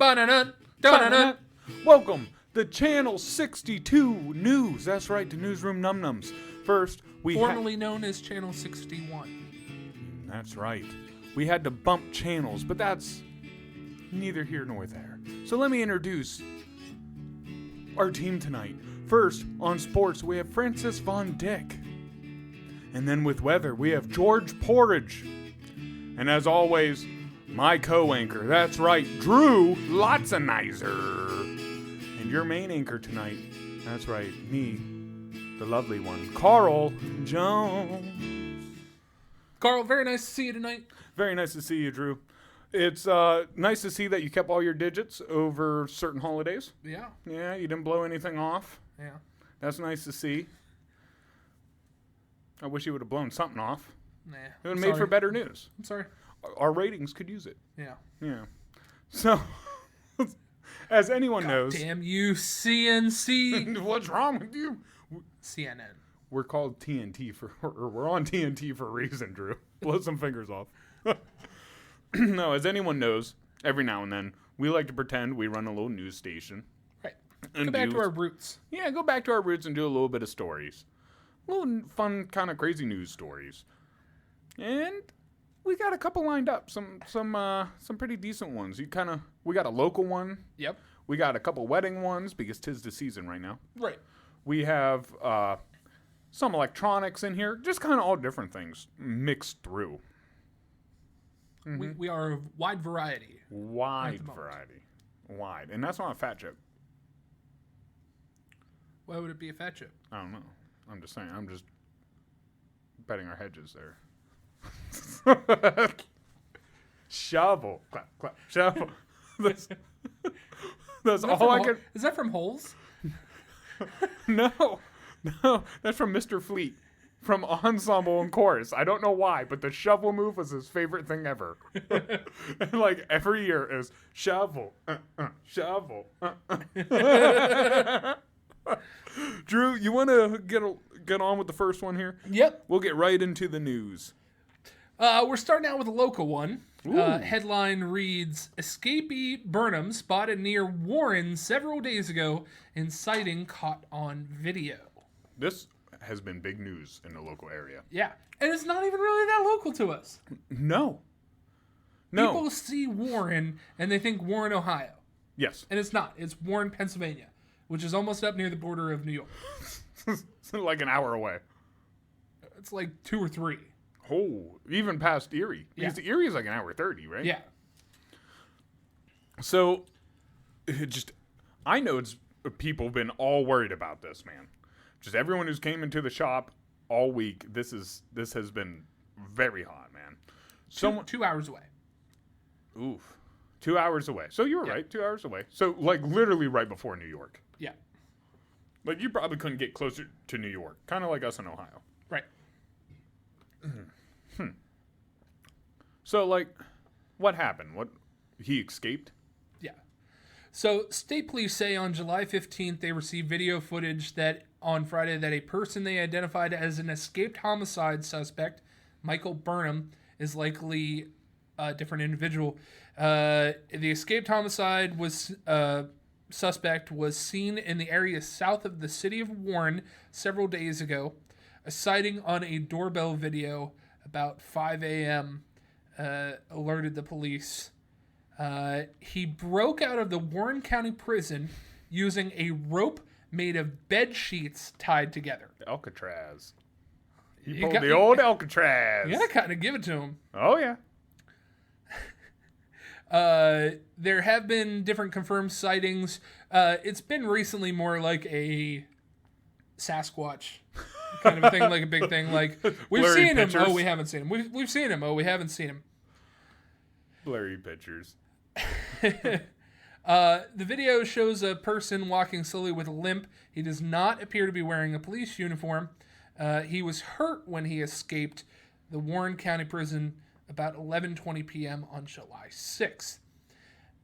Ba-na-na, da-na-na. Welcome to Channel 62 News. That's right, to Newsroom Num Nums. First, we Formerly known as Channel 61. That's right. We had to bump channels, but that's neither here nor there. So let me introduce our team tonight. First, on sports, we have Francis Von Dick. And then with weather, we have George Porridge. And as always, my co-anchor, that's right, Drew Lotzenizer. And your main anchor tonight, that's right, me, the lovely one, Carl Jones. Carl, very nice to see you tonight. Very nice to see you, Drew. It's nice to see that you kept all your digits over certain holidays. Yeah. Yeah, you didn't blow anything off. Yeah. That's nice to see. I wish you would have blown something off. Nah. It would have made for better news. I'm sorry. Our ratings could use it. Yeah. Yeah. So, as anyone knows... Damn you, CNC. What's wrong with you? CNN. We're called TNT or we're on TNT for a reason, Drew. Blow some fingers off. No, as anyone knows, every now and then, we like to pretend we run a little news station. Right. And Go back to our roots. Yeah, go back to our roots and do a little bit of stories. A little fun, kind of crazy news stories. And we got a couple lined up. Some pretty decent ones. We got a local one. Yep. We got a couple wedding ones because 'tis the season right now. Right. We have some electronics in here. Just kind of all different things mixed through. Mm-hmm. We are a wide variety. Wide variety. Wide. And that's not a fat joke. Why would it be a fat joke? I don't know. I'm just saying. I'm just betting our hedges there. Shovel. Clap, clap. Shovel. That's all I can... Is that from Holes? No. That's from Mr. Fleet. From Ensemble and Chorus. I don't know why, but the shovel move was his favorite thing ever. And like every year is shovel, shovel. Drew, you want to get on with the first one here? Yep. We'll get right into the news. We're starting out with a local one. Headline reads, Escapee Burnham spotted near Warren several days ago, inciting caught on video. This has been big news in the local area. Yeah. And it's not even really that local to us. No. People see Warren and they think Warren, Ohio. Yes. And it's not. It's Warren, Pennsylvania, which is almost up near the border of New York. Like an hour away. It's like 2 or 3. Oh, even past Erie. Because Erie is like an hour 30, right? Yeah. So, I know people have been all worried about this, man. Just everyone who's came into the shop all week, this has been very hot, man. 2 hours away. Oof. 2 hours away. So you were right, 2 hours away. So, like, literally right before New York. Yeah. Like, you probably couldn't get closer to New York. Kind of like us in Ohio. Right. So, like, what happened? He escaped? Yeah. So, state police say on July 15th, they received video footage that on Friday that a person they identified as an escaped homicide suspect, Michael Burnham, is likely a different individual. The escaped homicide suspect was seen in the area south of the city of Warren several days ago. A sighting on a doorbell video about 5 a.m. Alerted the police. He broke out of the Warren County Prison using a rope made of bed sheets tied together. Alcatraz. He pulled the old Alcatraz. You gotta kind of give it to him. Oh, yeah. There have been different confirmed sightings. It's been recently more like a Sasquatch kind of a thing, like a big thing. Like, we've seen him. Oh, we haven't seen him. We've seen him. Oh, we haven't seen him. Blurry pictures. The video shows a person walking slowly with a limp. He does not appear to be wearing a police uniform. He was hurt when he escaped the Warren County Prison about 11:20 p.m. on July 6th.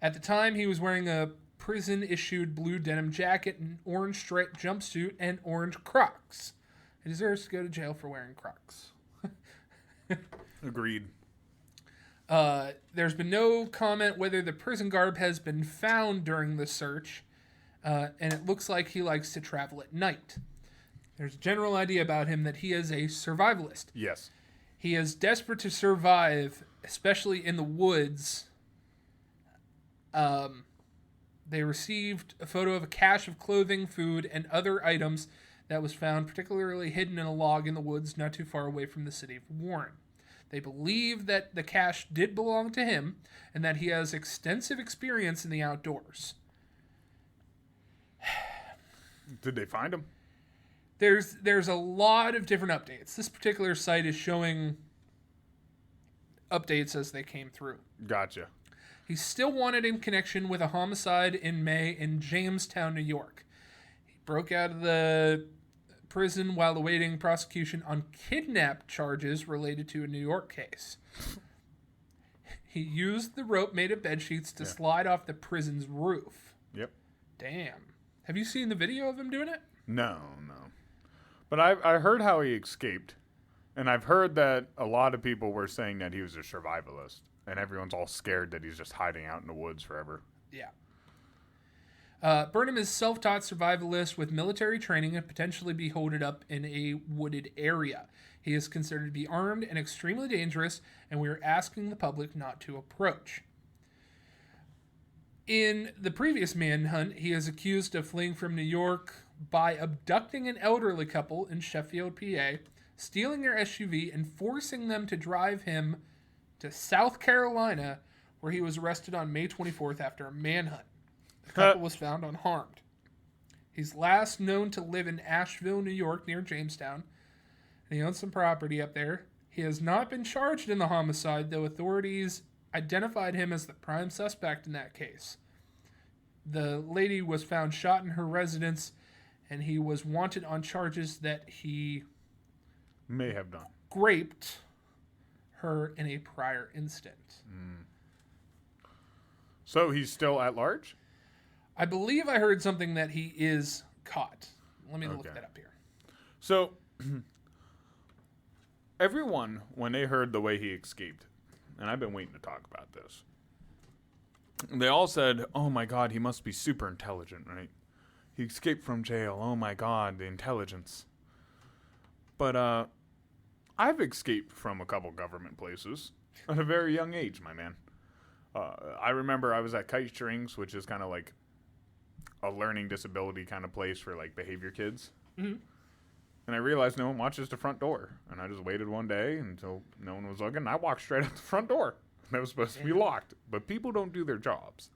At the time, he was wearing a prison-issued blue denim jacket, an orange striped jumpsuit, and orange Crocs. He deserves to go to jail for wearing Crocs. Agreed. There's been no comment whether the prison garb has been found during the search, and it looks like he likes to travel at night. There's a general idea about him that he is a survivalist. Yes. He is desperate to survive, especially in the woods. They received a photo of a cache of clothing, food, and other items that was found particularly hidden in a log in the woods not too far away from the city of Warren. They believe that the cache did belong to him and that he has extensive experience in the outdoors. Did they find him? There's a lot of different updates. This particular site is showing updates as they came through. Gotcha. He's still wanted in connection with a homicide in May in Jamestown, New York. He broke out of the prison while awaiting prosecution on kidnap charges related to a New York case. He used the rope made of bedsheets to slide off the prison's roof. Yep. Damn. Have you seen the video of him doing it? No. But I heard how he escaped, and I've heard that a lot of people were saying that he was a survivalist, and everyone's all scared that he's just hiding out in the woods forever. Yeah. Burnham is self-taught survivalist with military training and potentially be holed up in a wooded area. He is considered to be armed and extremely dangerous, and we are asking the public not to approach. In the previous manhunt, he is accused of fleeing from New York by abducting an elderly couple in Sheffield, PA, stealing their SUV, and forcing them to drive him to South Carolina, where he was arrested on May 24th after a manhunt. The couple was found unharmed. He's last known to live in Asheville, New York, near Jamestown, and he owns some property up there. He has not been charged in the homicide, though authorities identified him as the prime suspect in that case. The lady was found shot in her residence, and he was wanted on charges that he may have done raped her in a prior incident. So he's still at large? I believe I heard something that he is caught. Let me look that up here. So everyone, when they heard the way he escaped, and I've been waiting to talk about this, they all said, oh my God, he must be super intelligent, right? He escaped from jail. Oh my God, the intelligence. But I've escaped from a couple government places at a very young age, my man. I remember I was at Kite Strings, which is kind of like a learning disability kind of place for like behavior kids. Mm-hmm. And I realized no one watches the front door. And I just waited one day until no one was looking. And I walked straight out the front door. That was supposed to be locked. But people don't do their jobs.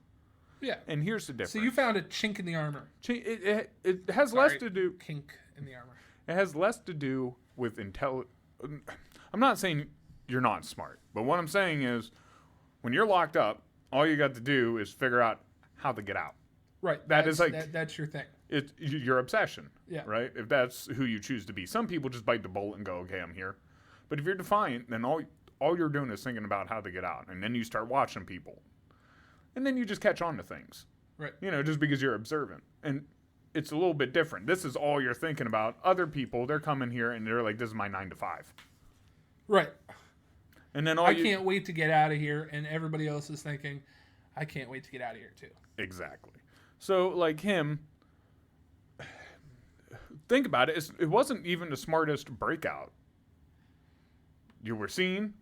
Yeah. And here's the difference. So you found a chink in the armor. It has less to do... Kink in the armor. It has less to do with I'm not saying you're not smart. But what I'm saying is, when you're locked up, all you got to do is figure out how to get out. Right. That's your thing. It's your obsession. Yeah. Right? If that's who you choose to be. Some people just bite the bullet and go, okay, I'm here. But if you're defiant, then all you're doing is thinking about how to get out. And then you start watching people. And then you just catch on to things. Right. Just because you're observant. And it's a little bit different. This is all you're thinking about. Other people, they're coming here and they're like, this is my 9 to 5. Right. And then I can't wait to get out of here. And everybody else is thinking, I can't wait to get out of here too. Exactly. So like him, think about it. It wasn't even the smartest breakout. You were seen.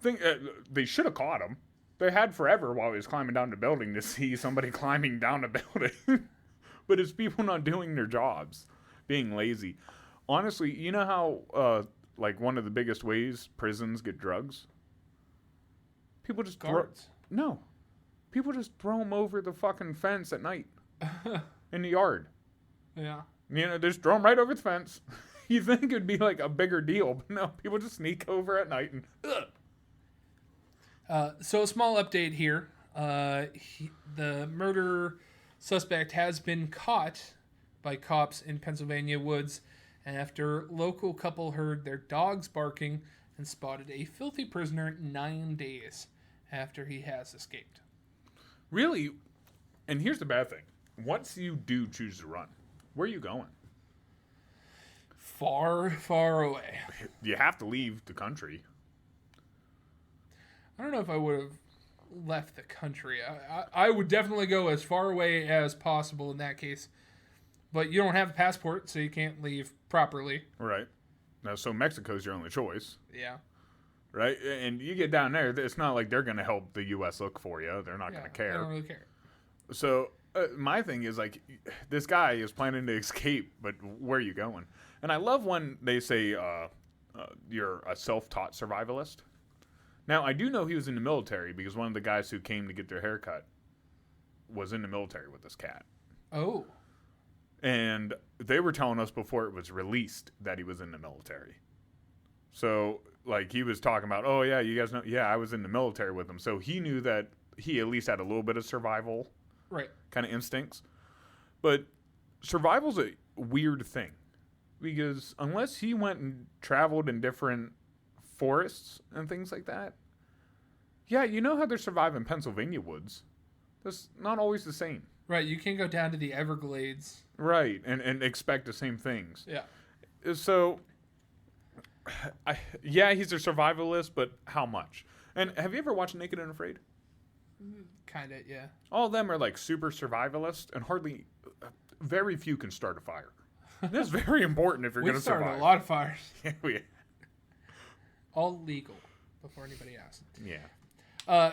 They should have caught him. They had forever while he was climbing down the building to see somebody climbing down the building. But it's people not doing their jobs, being lazy. Honestly, you know how like one of the biggest ways prisons get drugs? People just guards. People just throw them over the fucking fence at night in the yard. Yeah. Just throw them right over the fence. You think it'd be like a bigger deal, but no, people just sneak over at night and. So a small update here. The murder suspect has been caught by cops in Pennsylvania woods after local couple heard their dogs barking and spotted a filthy prisoner 9 days after he has escaped. Really? And here's the bad thing. Once you do choose to run, where are you going? Far, far away. You have to leave the country. I don't know if I would have left the country. I would definitely go as far away as possible in that case. But you don't have a passport, so you can't leave properly. Right. Now, so Mexico's your only choice. Yeah. Right? And you get down there, it's not like they're going to help the U.S. look for you. They're not going to care. They don't really care. So my thing is, like, this guy is planning to escape, but where are you going? And I love when they say you're a self-taught survivalist. Now, I do know he was in the military because one of the guys who came to get their haircut was in the military with this cat. Oh. And they were telling us before it was released that he was in the military. So, like, he was talking about, oh, yeah, you guys know, yeah, I was in the military with him. So he knew that he at least had a little bit of survival kind of instincts. But survival's a weird thing. Because unless he went and traveled in different forests and things like that, yeah, you know how they survive in Pennsylvania woods. That's not always the same. Right, you can't go down to the Everglades. Right, and expect the same things. Yeah. So, yeah, he's a survivalist, but how much? And have you ever watched Naked and Afraid? Kind of, yeah. All of them are like super survivalist, and very few can start a fire. This is very important if you're going to survive. We started a lot of fires. Yeah. All legal, before anybody asked. Yeah.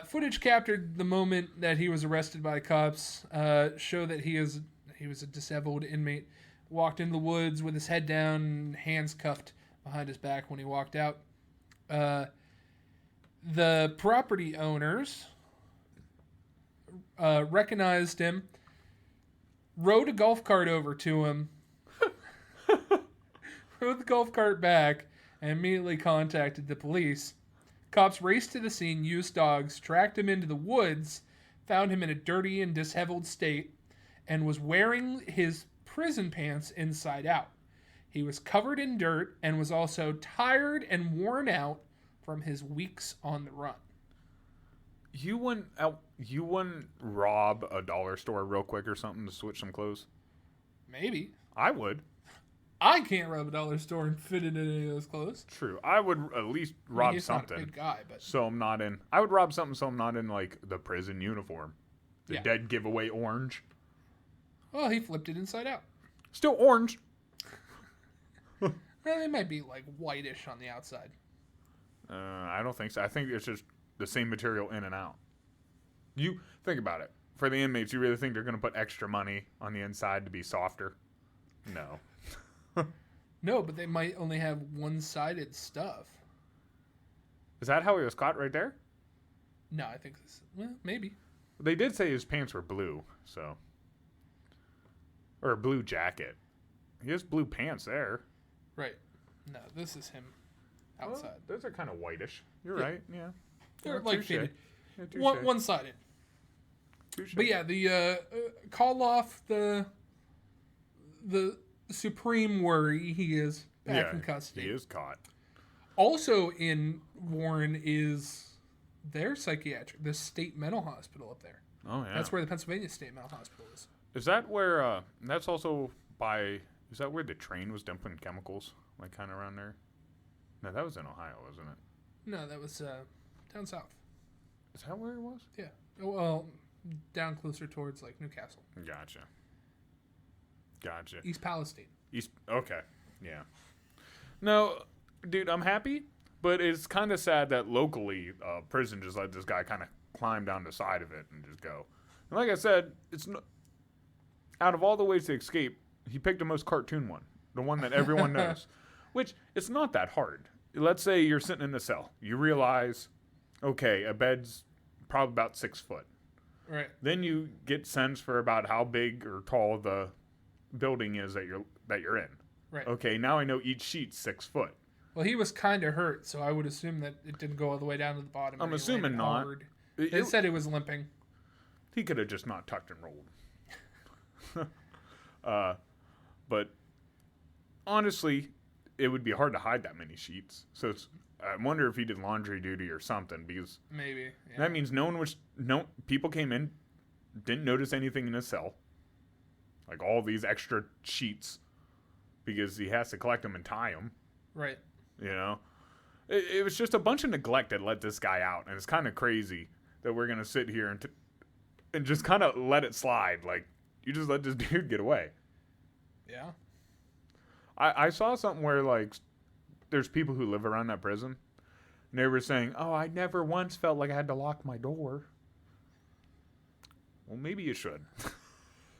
Footage captured the moment that he was arrested by cops. Show that he was a disheveled inmate. Walked in the woods with his head down, hands cuffed behind his back when he walked out. The property owners recognized him, rode a golf cart over to him, rode the golf cart back, and immediately contacted the police. Cops raced to the scene, used dogs, tracked him into the woods, found him in a dirty and disheveled state, and was wearing his prison pants inside out. He was covered in dirt and was also tired and worn out from his weeks on the run. You wouldn't rob a dollar store real quick or something to switch some clothes? Maybe. I would. I can't rob a dollar store and fit in any of those clothes. True. I would at least rob he's something. Not a big guy, but so I'm not in. I would rob something so I'm not in like the prison uniform. The Yeah. dead giveaway orange. well, he flipped it inside out. Still orange. Well, they might be like whitish on the outside. I don't think so. I think it's just the same material in and out. You think about it. For the inmates, you really think they're going to put extra money on the inside to be softer? No. No, but they might only have one-sided stuff. Is that how he was caught right there? No, I think this. Well, maybe. They did say his pants were blue, so. Or a blue jacket. He has blue pants there. Right. No, this is him outside. Well, those are kind of whitish. You're Yeah. right, yeah. They're Yeah, like touche. faded. Yeah, touche. One-sided. Touche. But yeah, the call off the supreme worry, he is back in custody. He is caught. Also in Warren is their psychiatric, the state mental hospital up there. Oh, yeah. That's where the Pennsylvania State Mental Hospital is. Is that where, that's also by, is that where the train was dumping chemicals? Like kind of around there? No, that was in Ohio, wasn't it? No, that was down south. Is that where it was? Yeah. Well, down closer towards like Newcastle. Gotcha. East Palestine. Okay. Yeah. No, dude, I'm happy, but it's kind of sad that locally, prison just let this guy kind of climb down the side of it and just go. And like I said, out of all the ways to escape, he picked the most cartoon one, the one that everyone knows, which it's not that hard. Let's say you're sitting in a cell. You realize, okay, a bed's probably about 6 foot. Right. Then you get sense for about how big or tall the building is that you're in. Right. Okay, now I know each sheet's 6 foot. Well, he was kind of hurt, so I would assume that it didn't go all the way down to the bottom. I'm and he assuming landed not. hard. They said he was limping. He could have just not tucked and rolled. But honestly, it would be hard to hide that many sheets. So I wonder if he did laundry duty or something, because Maybe. Yeah. that means people came in, didn't notice anything in his cell, like all these extra sheets, because he has to collect them and tie them. Right. You know, It was just a bunch of neglect that let this guy out, and it's kind of crazy that we're gonna sit here and just kind of let it slide. Like, you just let this dude get away. Yeah. I saw something where, like, there's people who live around that prison, and they were saying, "Oh, I never once felt like I had to lock my door." Well, maybe you should.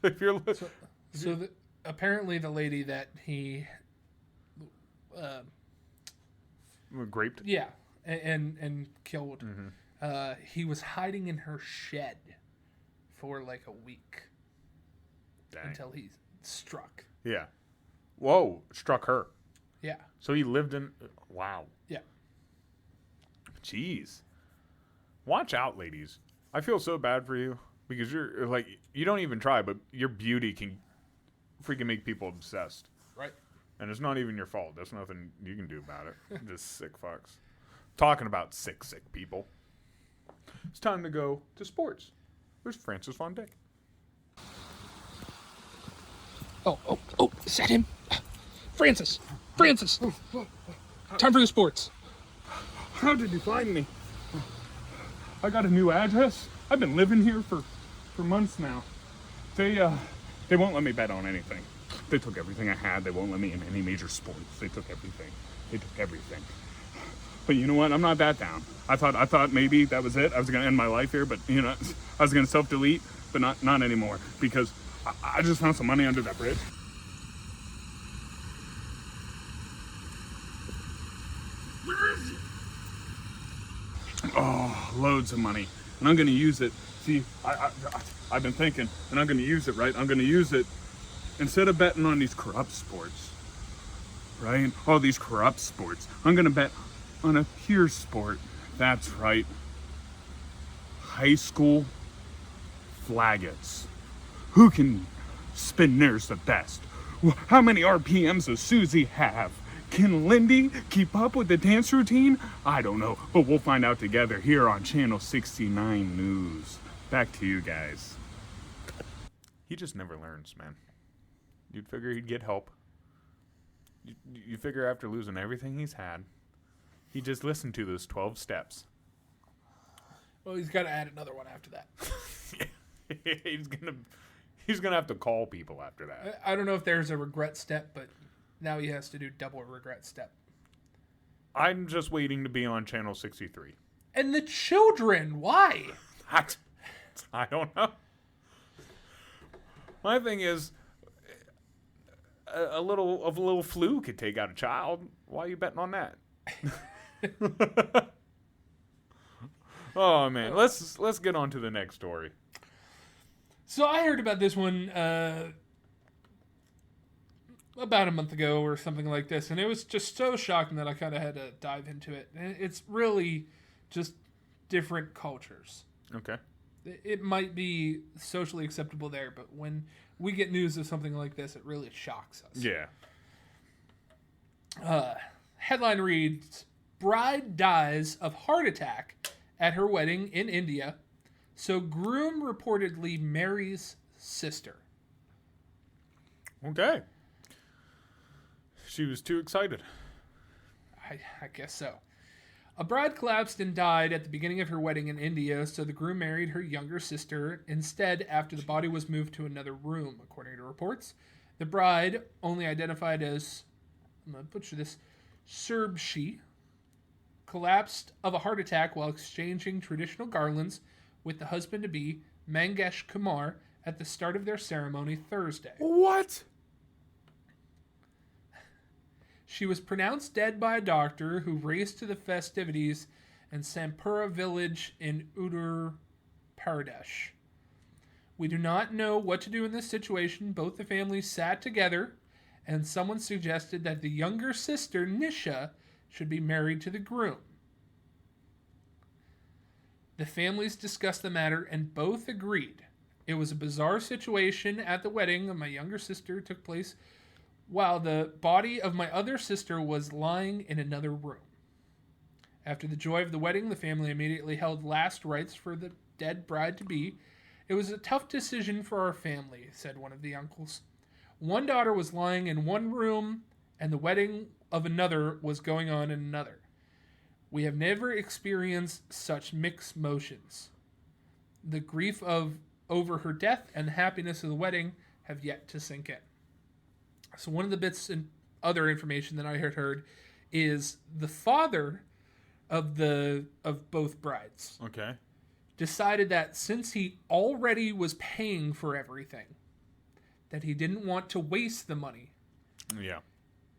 If you're apparently the lady that he graped. Yeah, and killed. He was hiding in her shed for like a week. Dang. Until he struck. Yeah. Whoa, struck her. Yeah. So he lived in... Wow. Yeah. Jeez. Watch out, ladies. I feel so bad for you because you're like, you don't even try, but your beauty can freaking make people obsessed. Right. And it's not even your fault. There's nothing you can do about it. Just sick fucks. Talking about sick people. It's time to go to sports. There's Francis Von Dyck. Oh, is that him? Francis! Time for the sports. How did you find me? I got a new address. I've been living here for months now. They won't let me bet on anything. They took everything I had. They won't let me in any major sports. They took everything. But you know what? I'm not that down. I thought maybe that was it. I was gonna end my life here, but you know, I was gonna self-delete, but not anymore because I just found some money under that bridge. Where is it? Oh, loads of money, and I'm gonna use it. See, I've been thinking, and I'm gonna use it, right? I'm gonna use it instead of betting on these corrupt sports, right? All these corrupt sports. I'm gonna bet on a pure sport. That's right. High school flaggots. Who can spin theirs the best? How many RPMs does Susie have? Can Lindy keep up with the dance routine? I don't know, but we'll find out together here on Channel 69 News. Back to you guys. He just never learns, man. You'd figure he'd get help. You figure after losing everything he's had, he just listened to those 12 steps. Well, he's got to add another one after that. He's gonna have to call people after that. I don't know if there's a regret step, but now he has to do double regret step. I'm just waiting to be on Channel 63. And the children, why? I don't know. My thing is, a little flu could take out a child. Why are you betting on that? Oh man, let's get on to the next story. So I heard about this one about a month ago or something like this, and it was just so shocking that I kind of had to dive into it. And it's really just different cultures. Okay. It might be socially acceptable there, but when we get news of something like this, it really shocks us. Yeah. Headline reads, "Bride dies of heart attack at her wedding in India, so groom reportedly marries sister." Okay. She was too excited. I guess so. A bride collapsed and died at the beginning of her wedding in India, so the groom married her younger sister instead after the body was moved to another room, according to reports. The bride, only identified as, I'm going to butcher this, Serbshi, collapsed of a heart attack while exchanging traditional garlands with the husband-to-be, Mangesh Kumar, at the start of their ceremony Thursday. What? She was pronounced dead by a doctor who raced to the festivities in Sampura village in Uttar Pradesh. We do not know what to do in this situation. Both the families sat together, and someone suggested that the younger sister, Nisha, should be married to the groom. The families discussed the matter and both agreed. It was a bizarre situation at the wedding of my younger sister took place while the body of my other sister was lying in another room. After the joy of the wedding, the family immediately held last rites for the dead bride-to-be. It was a tough decision for our family, said one of the uncles. One daughter was lying in one room, and the wedding of another was going on in another. We have never experienced such mixed motions. The grief over her death and the happiness of the wedding have yet to sink in. So one of the bits and other information that I had heard is the father of both brides Okay. decided that since he already was paying for everything, that he didn't want to waste the money. Yeah.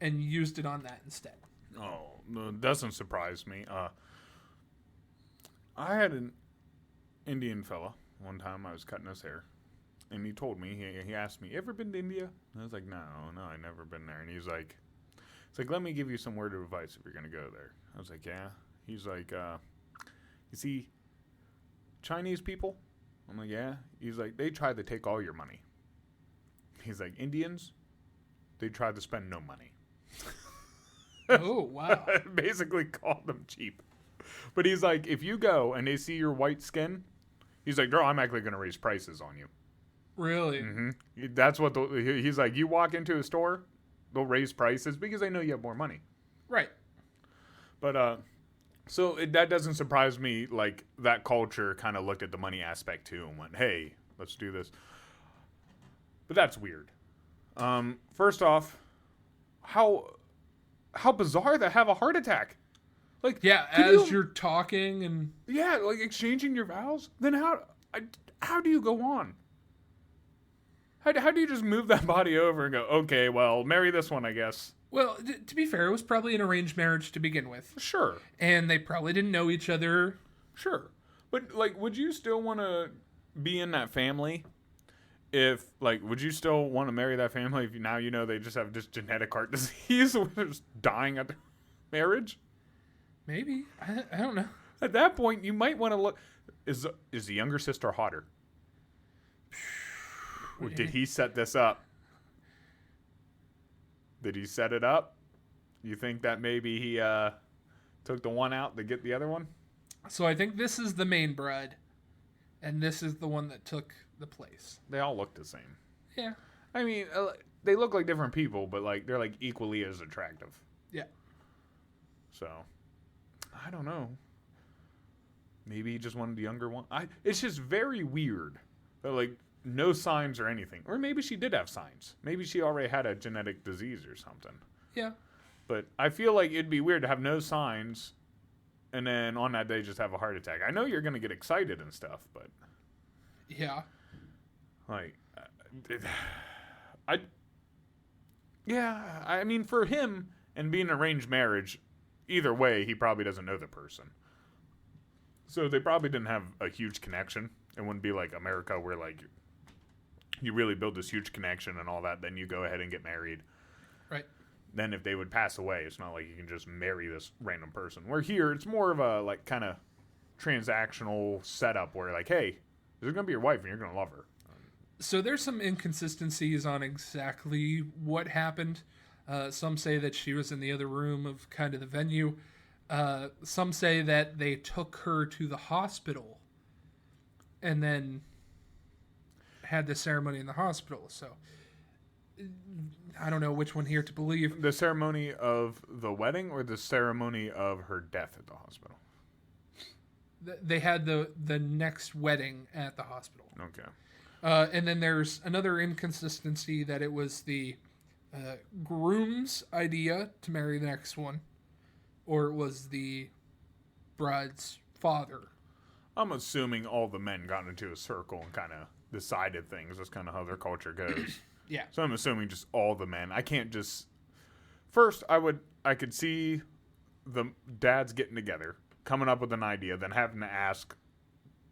And used it on that instead. Oh, doesn't surprise me. I had an Indian fella one time. I was cutting his hair, and he told me, he asked me, "Ever been to India?" And I was like, "No, I've never been there." And he's like, let me give you some word of advice if you're gonna go there. I was like, "Yeah." He's like, "You see, Chinese people?" I'm like, "Yeah." He's like, "They try to take all your money." He's like, "Indians, they try to spend no money." Oh, wow. Basically called them cheap. But he's like, if you go and they see your white skin, he's like, "Girl, I'm actually going to raise prices on you." Really? Mm-hmm. That's what he's like. You walk into a store, they'll raise prices because they know you have more money. Right. But that doesn't surprise me. Like, that culture kind of looked at the money aspect too and went, "Hey, let's do this." But that's weird. First off, how bizarre to have a heart attack. Like, yeah, as you're talking and yeah, like exchanging your vows. Then how do you go on? How do you just move that body over and go, "Okay, well, marry this one, I guess"? Well, to be fair, it was probably an arranged marriage to begin with. Sure. And they probably didn't know each other. Sure. But, like, would you still want to be in that family? Would you still want to marry that family if now you know they just have this genetic heart disease where they're just dying at their marriage? Maybe. I don't know. At that point, you might want to look. Is the younger sister hotter? Or did he set this up? Did he set it up? You think that maybe he took the one out to get the other one? So I think this is the main bride, and this is the one that took the place. They all look the same. Yeah. I mean, they look like different people, but like they're like equally as attractive. Yeah. So, I don't know. Maybe he just wanted the younger one. It's just very weird. That, like, no signs or anything. Or maybe she did have signs. Maybe she already had a genetic disease or something. Yeah. But I feel like it'd be weird to have no signs and then on that day just have a heart attack. I know you're going to get excited and stuff, but... Yeah. Like, I mean, for him and being an arranged marriage, either way, he probably doesn't know the person. So they probably didn't have a huge connection. It wouldn't be like America where, like, you really build this huge connection and all that, then you go ahead and get married. Right. Then if they would pass away, it's not like you can just marry this random person. Where here, it's more of a, like, kind of transactional setup where, like, hey, this is going to be your wife and you're going to love her. So there's some inconsistencies on exactly what happened. Some say that she was in the other room of kind of the venue. Some say that they took her to the hospital and then had the ceremony in the hospital. So I don't know which one here to believe. The ceremony of the wedding or the ceremony of her death at the hospital? They had the next wedding at the hospital. Okay. And then there's another inconsistency that it was the groom's idea to marry the next one, or it was the bride's father. I'm assuming all the men got into a circle and kind of decided things. That's kind of how their culture goes. Yeah. So I'm assuming just all the men. I can't just... First, I could see the dads getting together, coming up with an idea, then having to ask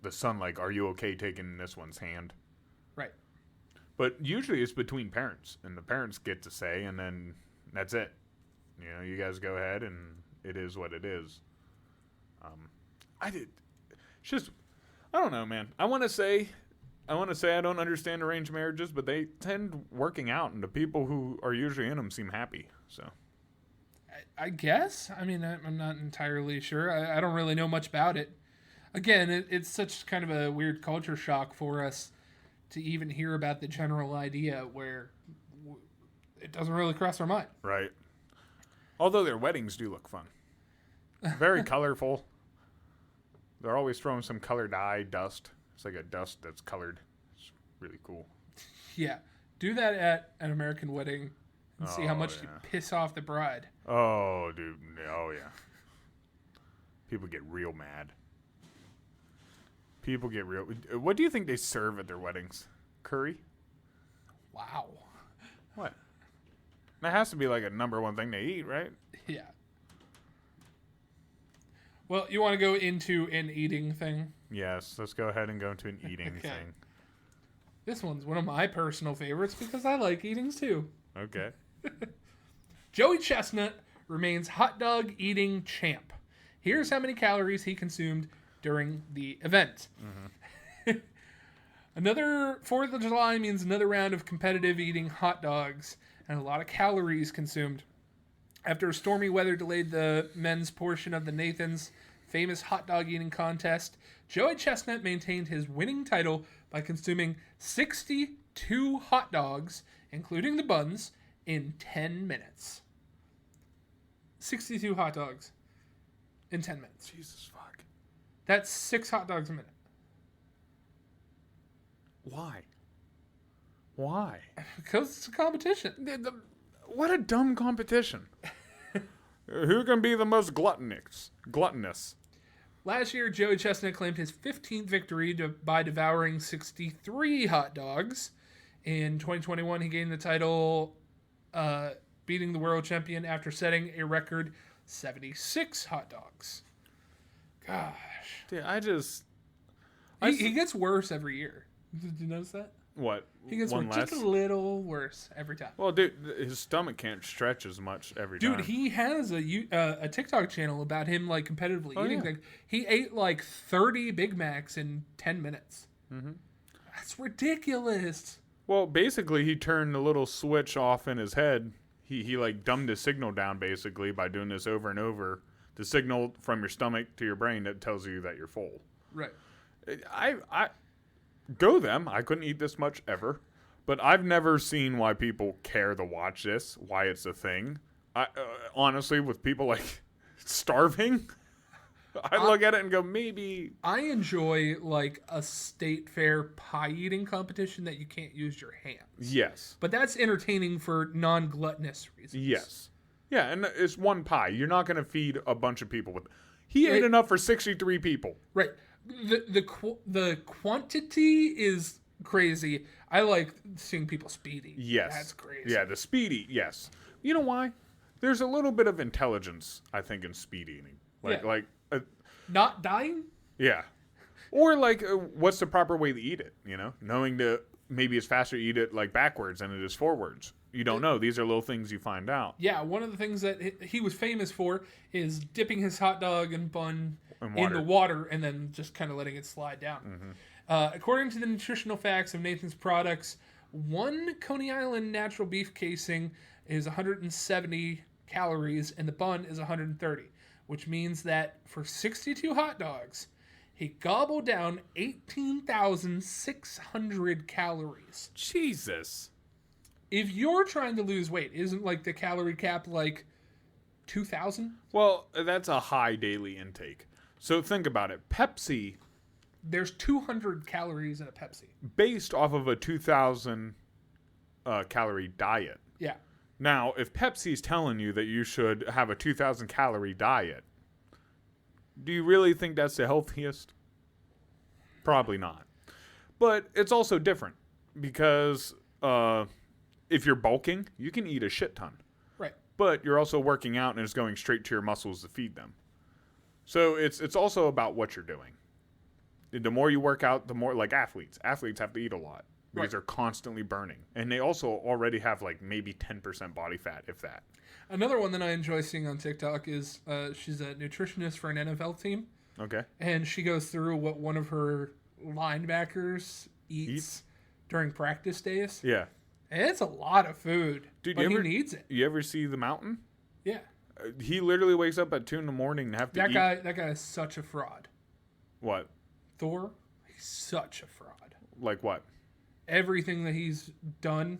the son, like, "Are you okay taking this one's hand?" Right. But usually it's between parents, and the parents get to say, and then that's it. You know, you guys go ahead, and it is what it is. It's just, I don't know, man. I want to say I don't understand arranged marriages, but they tend working out, and the people who are usually in them seem happy. So, I guess. I mean, I'm not entirely sure. I don't really know much about it. Again, it's such kind of a weird culture shock for us to even hear about the general idea where it doesn't really cross our mind. right. Although their weddings do look fun. Very colorful. They're always throwing some colored dye dust. It's like a dust that's colored. It's really cool. Yeah. Do that at an American wedding and see how much you piss off the bride. Oh, dude. Oh, yeah. People get real mad. People get real... What do you think they serve at their weddings? Curry? Wow. What? That has to be like a number one thing they eat, right? Yeah. Well, you want to go into an eating thing? Yes. Let's go ahead and go into an eating thing. This one's one of my personal favorites because I like eating too. Okay. Joey Chestnut remains hot dog eating champ. Here's how many calories he consumed during the event. Mm-hmm. Another 4th of July means another round of competitive eating hot dogs and a lot of calories consumed. After stormy weather delayed the men's portion of the Nathan's famous hot dog eating contest, Joey Chestnut maintained his winning title by consuming 62 hot dogs, including the buns, in 10 minutes. 62 hot dogs in 10 minutes. Jesus fuck. That's 6 hot dogs a minute. Why? Why? Because it's a competition. What a dumb competition. Who can be the most gluttonous? Last year, Joey Chestnut claimed his 15th victory by devouring 63 hot dogs. In 2021, he gained the title, beating the world champion after setting a record 76 hot dogs. Gosh. Dude, he gets worse every year. Did you notice that? What? He gets one just a little worse every time. Well, dude, his stomach can't stretch as much every time. Dude, he has a TikTok channel about him like competitively eating things. He ate like 30 Big Macs in 10 minutes. Mm-hmm. That's ridiculous. Well, basically, he turned a little switch off in his head. He like dumbed his signal down basically by doing this over and over. The signal from your stomach to your brain that tells you that you're full. Right. I go them. I couldn't eat this much ever. But I've never seen why people care to watch this, why it's a thing. Honestly, with people like starving, I look at it and go, maybe. I enjoy like a state fair pie eating competition that you can't use your hands. Yes. But that's entertaining for non-gluttonous reasons. Yes. Yeah, and it's one pie. You're not going to feed a bunch of people with. He ate enough for 63 people. Right. The quantity is crazy. I like seeing people speedy. Yes. That's crazy. Yeah, the speedy, yes. You know why? There's a little bit of intelligence, I think, in speed eating. Not dying? Yeah. Or what's the proper way to eat it, you know? Knowing that maybe it's faster to eat it like backwards than it is forwards. You don't know. These are little things you find out. Yeah, one of the things that he was famous for is dipping his hot dog and bun in the water and then just kind of letting it slide down. Mm-hmm. According to the nutritional facts of Nathan's products, one Coney Island natural beef casing is 170 calories and the bun is 130, which means that for 62 hot dogs, he gobbled down 18,600 calories. Jesus. If you're trying to lose weight, isn't like the calorie cap like 2,000? Well, that's a high daily intake. So think about it. Pepsi. There's 200 calories in a Pepsi. Based off of a 2,000 calorie diet. Yeah. Now, if Pepsi's telling you that you should have a 2,000 calorie diet, do you really think that's the healthiest? Probably not. But it's also different because if you're bulking, you can eat a shit ton. Right. But you're also working out and it's going straight to your muscles to feed them. So it's also about what you're doing. The more you work out, the more, like athletes. Athletes have to eat a lot because they're constantly burning. And they also already have like maybe 10% body fat, if that. Another one that I enjoy seeing on TikTok is she's a nutritionist for an NFL team. Okay. And she goes through what one of her linebackers eats during practice days. Yeah. And it's a lot of food. Dude, but he needs it. You ever see The Mountain? Yeah. He literally wakes up at 2 a.m. and have to eat. That guy is such a fraud. What? Thor, he's such a fraud. Like what? Everything that he's done.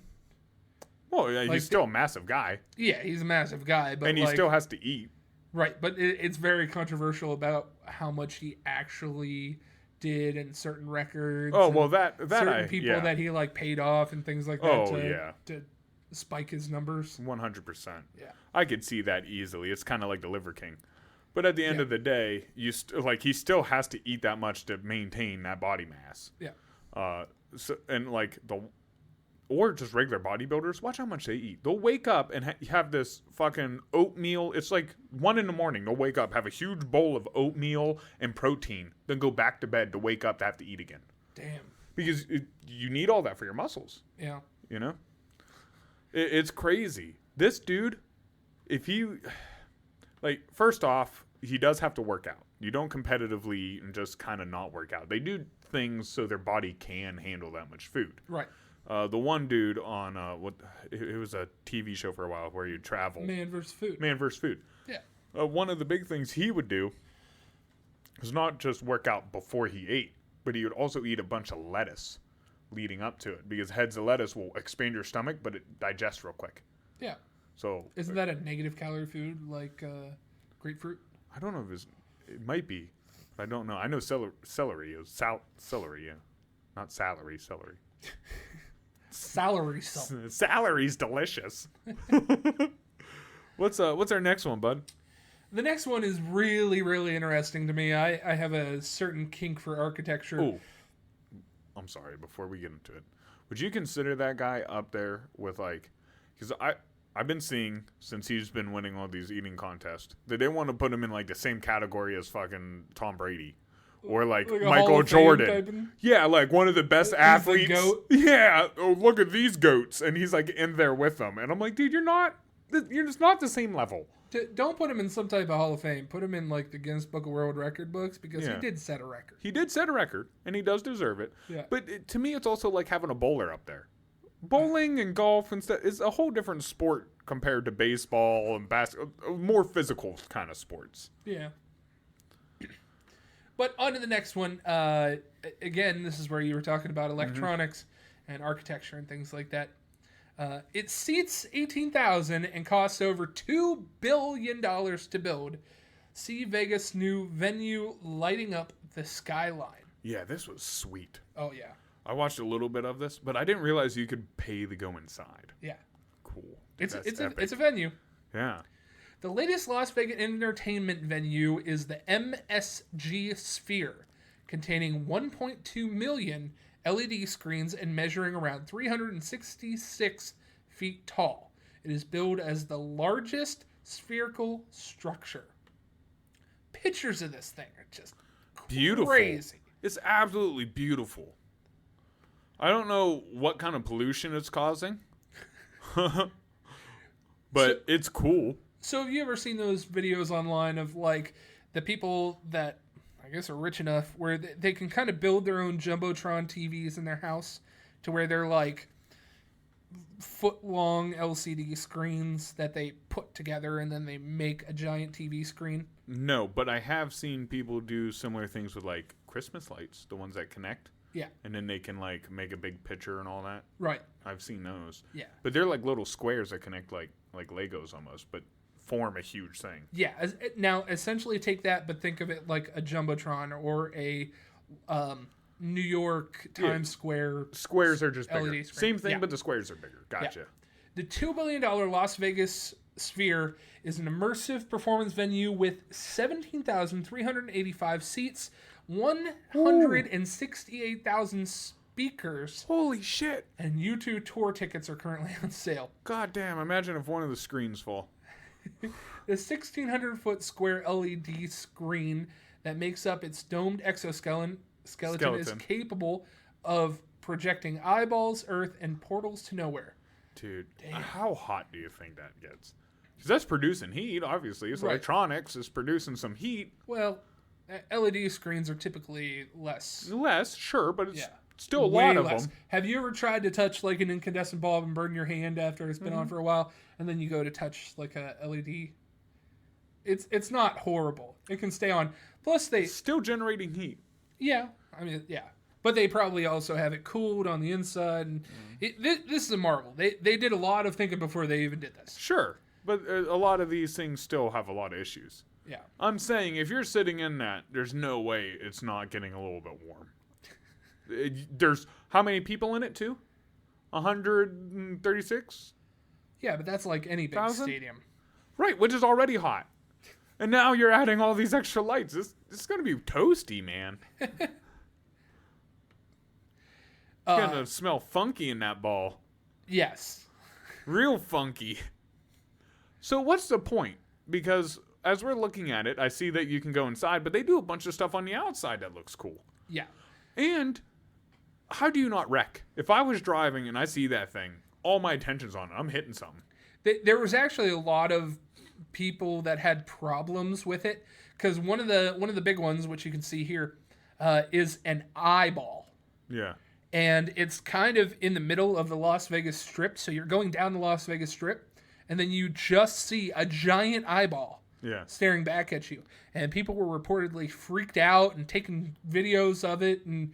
Well, he's still a massive guy. Yeah, he's a massive guy, but and he still has to eat. Right, but it's very controversial about how much he actually did and certain records. Oh, and well, that certain people that he like paid off and things like that to spike his numbers. 100%. Yeah. I could see that easily. It's kind of like the Liver King. But at the end of the day, he still has to eat that much to maintain that body mass. Yeah. Or just regular bodybuilders, watch how much they eat. They'll wake up and have this fucking oatmeal. It's like 1 a.m. They'll wake up, have a huge bowl of oatmeal and protein, then go back to bed to wake up to have to eat again. Damn. Because you need all that for your muscles. Yeah. You know? It's crazy. This dude, if he... Like, first off, he does have to work out. You don't competitively and just kind of not work out. They do things so their body can handle that much food. Right. The one dude on it was a TV show for a while where you travel. Man versus Food. Man versus Food. Yeah. One of the big things he would do was not just work out before he ate, but he would also eat a bunch of lettuce leading up to it, because heads of lettuce will expand your stomach, but it digests real quick. Yeah. So isn't that a negative calorie food like grapefruit? I don't know if it might be. I don't know. I know celery is celery, yeah, not celery. Celery salt. Celery's delicious. What's our next one, bud? The next one is really, really interesting to me. I have a certain kink for architecture. Oh, I'm sorry. Before we get into it, would you consider that guy up there with because I've been seeing since he's been winning all these eating contests that they want to put him in like the same category as fucking Tom Brady. Or like Michael Jordan. Yeah, like one of the best athletes. The goat. Yeah. Oh, look at these goats. And he's like in there with them. And I'm like, dude, you're just not the same level. Don't put him in some type of Hall of Fame. Put him in like the Guinness Book of World Record books, because he did set a record. He did set a record, and he does deserve it. Yeah. But to me, it's also like having a bowler up there. Bowling and golf and stuff is a whole different sport compared to baseball and basketball, more physical kind of sports. Yeah. But on to the next one. Again, this is where you were talking about electronics and architecture and things like that. It seats 18,000 and costs over $2 billion to build. See Vegas' new venue lighting up the skyline. Yeah, this was sweet. Oh, yeah. I watched a little bit of this, but I didn't realize you could pay to go inside. Yeah. Cool. It's a venue. Yeah. The latest Las Vegas entertainment venue is the MSG Sphere, containing 1.2 million LED screens and measuring around 366 feet tall. It is billed as the largest spherical structure. Pictures of this thing are just beautiful. Crazy. It's absolutely beautiful. I don't know what kind of pollution it's causing, but it's cool. So have you ever seen those videos online of like the people that I guess are rich enough where they can kind of build their own Jumbotron TVs in their house to where they're like foot-long LCD screens that they put together and then they make a giant TV screen? No, but I have seen people do similar things with like Christmas lights, the ones that connect. Yeah. And then they can like make a big picture and all that. Right. I've seen those. Yeah. But they're like little squares that connect like Legos almost, but form a huge thing. Yeah. Now, essentially take that, but think of it like a Jumbotron or a New York Times Square. Squares are just bigger. LED screen. Same thing, but the squares are bigger. Gotcha. Yeah. The $2 billion Las Vegas Sphere is an immersive performance venue with 17,385 seats, 168,000 speakers. Holy shit. And U2 tour tickets are currently on sale. God damn, imagine if one of the screens fall. The 1,600-foot square LED screen that makes up its domed exoskeleton is capable of projecting eyeballs, Earth, and portals to nowhere. Dude, damn. How hot do you think that gets? Because that's producing heat, obviously. It's right. Electronics is producing some heat. Well, LED screens are typically less. Less, sure, but it's still a way lot of less. them. Have you ever tried to touch like an incandescent bulb and burn your hand after it's been on for a while, and then you go to touch like a LED? It's not horrible. It can stay on. Plus, It's still generating heat. Yeah, I mean, yeah. But they probably also have it cooled on the inside. And this is a marvel. They did a lot of thinking before they even did this. Sure. but a lot of these things still have a lot of issues. Yeah. I'm saying if you're sitting in that, there's no way it's not getting a little bit warm. There's how many people in it too? 136? Yeah, but that's like any big stadium. Right, which is already hot. And now you're adding all these extra lights. It's going to be toasty, man. It's going to smell funky in that ball. Yes. Real funky. So what's the point? Because as we're looking at it, I see that you can go inside, but they do a bunch of stuff on the outside that looks cool. Yeah. And how do you not wreck? If I was driving and I see that thing, all my attention's on it. I'm hitting something. There was actually a lot of people that had problems with it, because one of the big ones, which you can see here, is an eyeball. Yeah. And it's kind of in the middle of the Las Vegas Strip, so you're going down the Las Vegas Strip, and then you just see a giant eyeball staring back at you. And people were reportedly freaked out and taking videos of it, and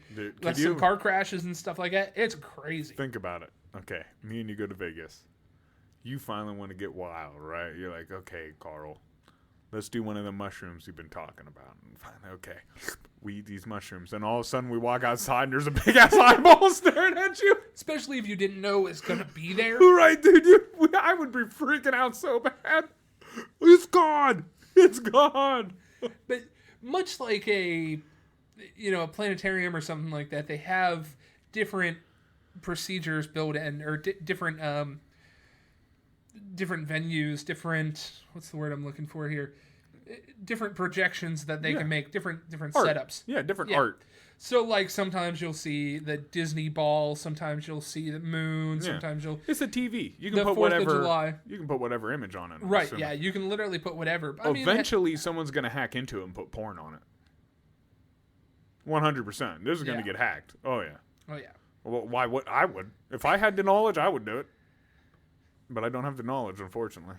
some car crashes and stuff like that. It's crazy. Think about it. Okay, me and you go to Vegas. You finally want to get wild, right? You're like, okay, Carl, let's do one of the mushrooms you've been talking about. And finally, okay, we eat these mushrooms. And all of a sudden we walk outside and there's a big-ass eyeball staring at you. Especially if you didn't know it's going to be there. Right, dude. I would be freaking out so bad. It's gone. It's gone. But much like a planetarium or something like that, they have different procedures built in, or different venues, what's the word I'm looking for here? Different projections that they can make, different art. Setups. Yeah, different art. So, like, sometimes you'll see the Disney ball, sometimes you'll see the moon, sometimes you'll... It's a TV. You can put 4th of July. You can put whatever image on it. Right, yeah, you can literally put whatever. Eventually, someone's going to hack into it and put porn on it. 100%. This is going to get hacked. Oh, yeah. Oh, yeah. Well, why would I would? If I had the knowledge, I would do it. But I don't have the knowledge, unfortunately.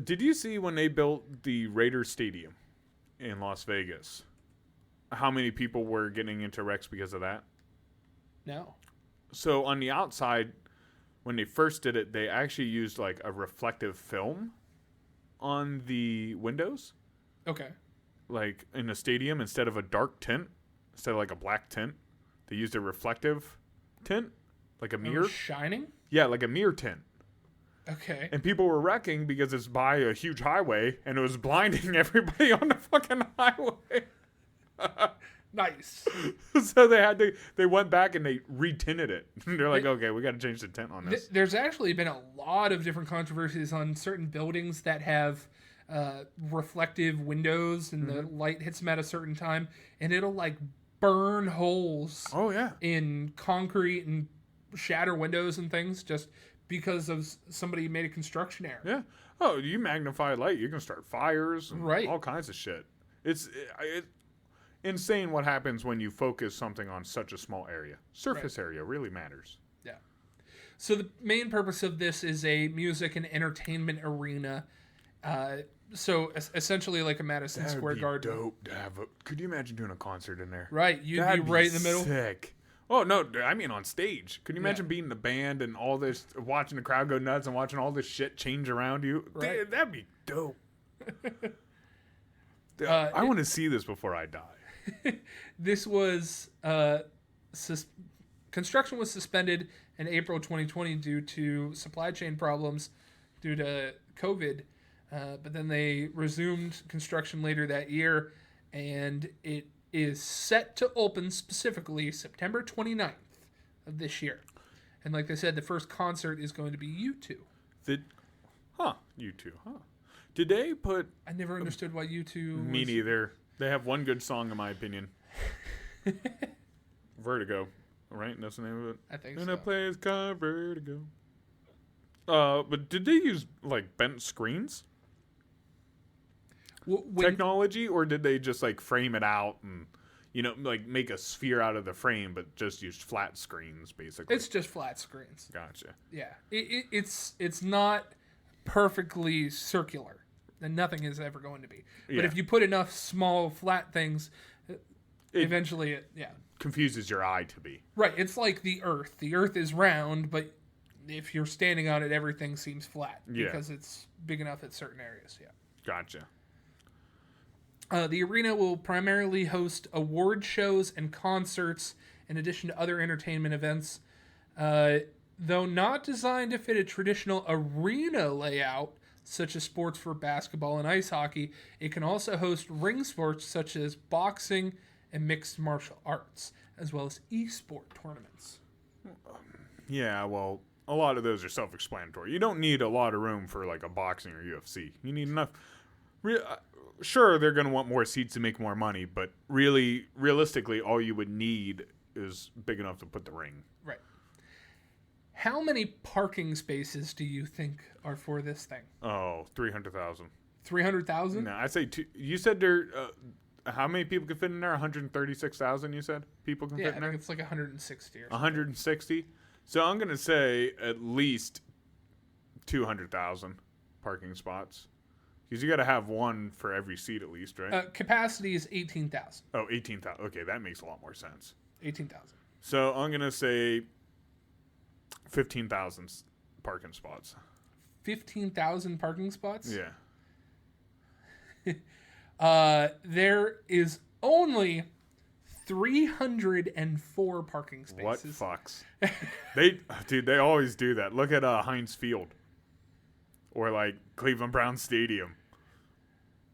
Did you see when they built the Raiders Stadium in Las Vegas? How many people were getting into wrecks because of that? No. So on the outside, when they first did it, they actually used like a reflective film on the windows. Okay. Like in the stadium, instead of a dark tint, instead of like a black tint, they used a reflective tint, like a mirror. Shining? Yeah, like a mirror tint. Okay. And people were wrecking because it's by a huge highway, and it was blinding everybody on the fucking highway. Nice. So they went back and they retinted it. They're like, okay, we got to change the tint on this. There's actually been a lot of different controversies on certain buildings that have reflective windows, and the light hits them at a certain time, and it'll like burn holes. Oh yeah. In concrete and shatter windows and things just because of somebody made a construction error. Yeah. Oh, you magnify light, you can start fires and all kinds of shit. It's insane what happens when you focus something on such a small area. Surface area really matters. Yeah. So the main purpose of this is a music and entertainment arena. So essentially like a Madison Square Garden. Dope to have could you imagine doing a concert in there? Right. You'd be right in the middle. Sick. Oh, no, I mean on stage. Could you imagine being the band and all this, watching the crowd go nuts and watching all this shit change around you? Right. Dude, that'd be dope. I want to see this before I die. This was construction was suspended in April 2020 due to supply chain problems due to COVID, but then they resumed construction later that year, and it is set to open specifically September 29th of this year. And like I said, the first concert is going to be U2. U2, huh? Did they put... I never understood why U2 Me neither. They have one good song, in my opinion. Vertigo, right? That's the name of it? I think and so. And a place called Vertigo. But did they use, like, bent screens? Technology, or did they just, like, frame it out and, like, make a sphere out of the frame, but just use flat screens, basically? It's just flat screens. Gotcha. Yeah. It's not perfectly circular. And nothing is ever going to be. But if you put enough small, flat things, eventually it. Confuses your eye to be. Right. It's like the Earth. The Earth is round, but if you're standing on it, everything seems flat Yeah. because it's big enough at certain areas. Yeah. Gotcha. The arena will primarily host award shows and concerts in addition to other entertainment events. Though not designed to fit a traditional arena layout, such as sports for basketball and ice hockey, it can also host ring sports such as boxing and mixed martial arts, as well as esport tournaments. Yeah, well, a lot of those are self-explanatory. You don't need a lot of room for like a boxing or UFC. You need enough. Sure, they're going to want more seats to make more money, but realistically, all you would need is big enough to put the ring. Right. How many parking spaces do you think are for this thing? Oh, 300,000. 300,000? No, I'd say two. You said there. How many people could fit in there? 136,000. You said people can Yeah, fit in I there. think it's like 160 or something. 160. So I'm gonna say at least 200,000 parking spots. Because you got to have one for every seat at least, right? Capacity is 18,000. Oh, 18,000. Okay, that makes a lot more sense. 18,000. So I'm going to say 15,000 parking spots. 15,000 parking spots? Yeah. There is only 304 parking spaces. What fucks? They always do that. Look at Heinz Field. Or like Cleveland Browns Stadium.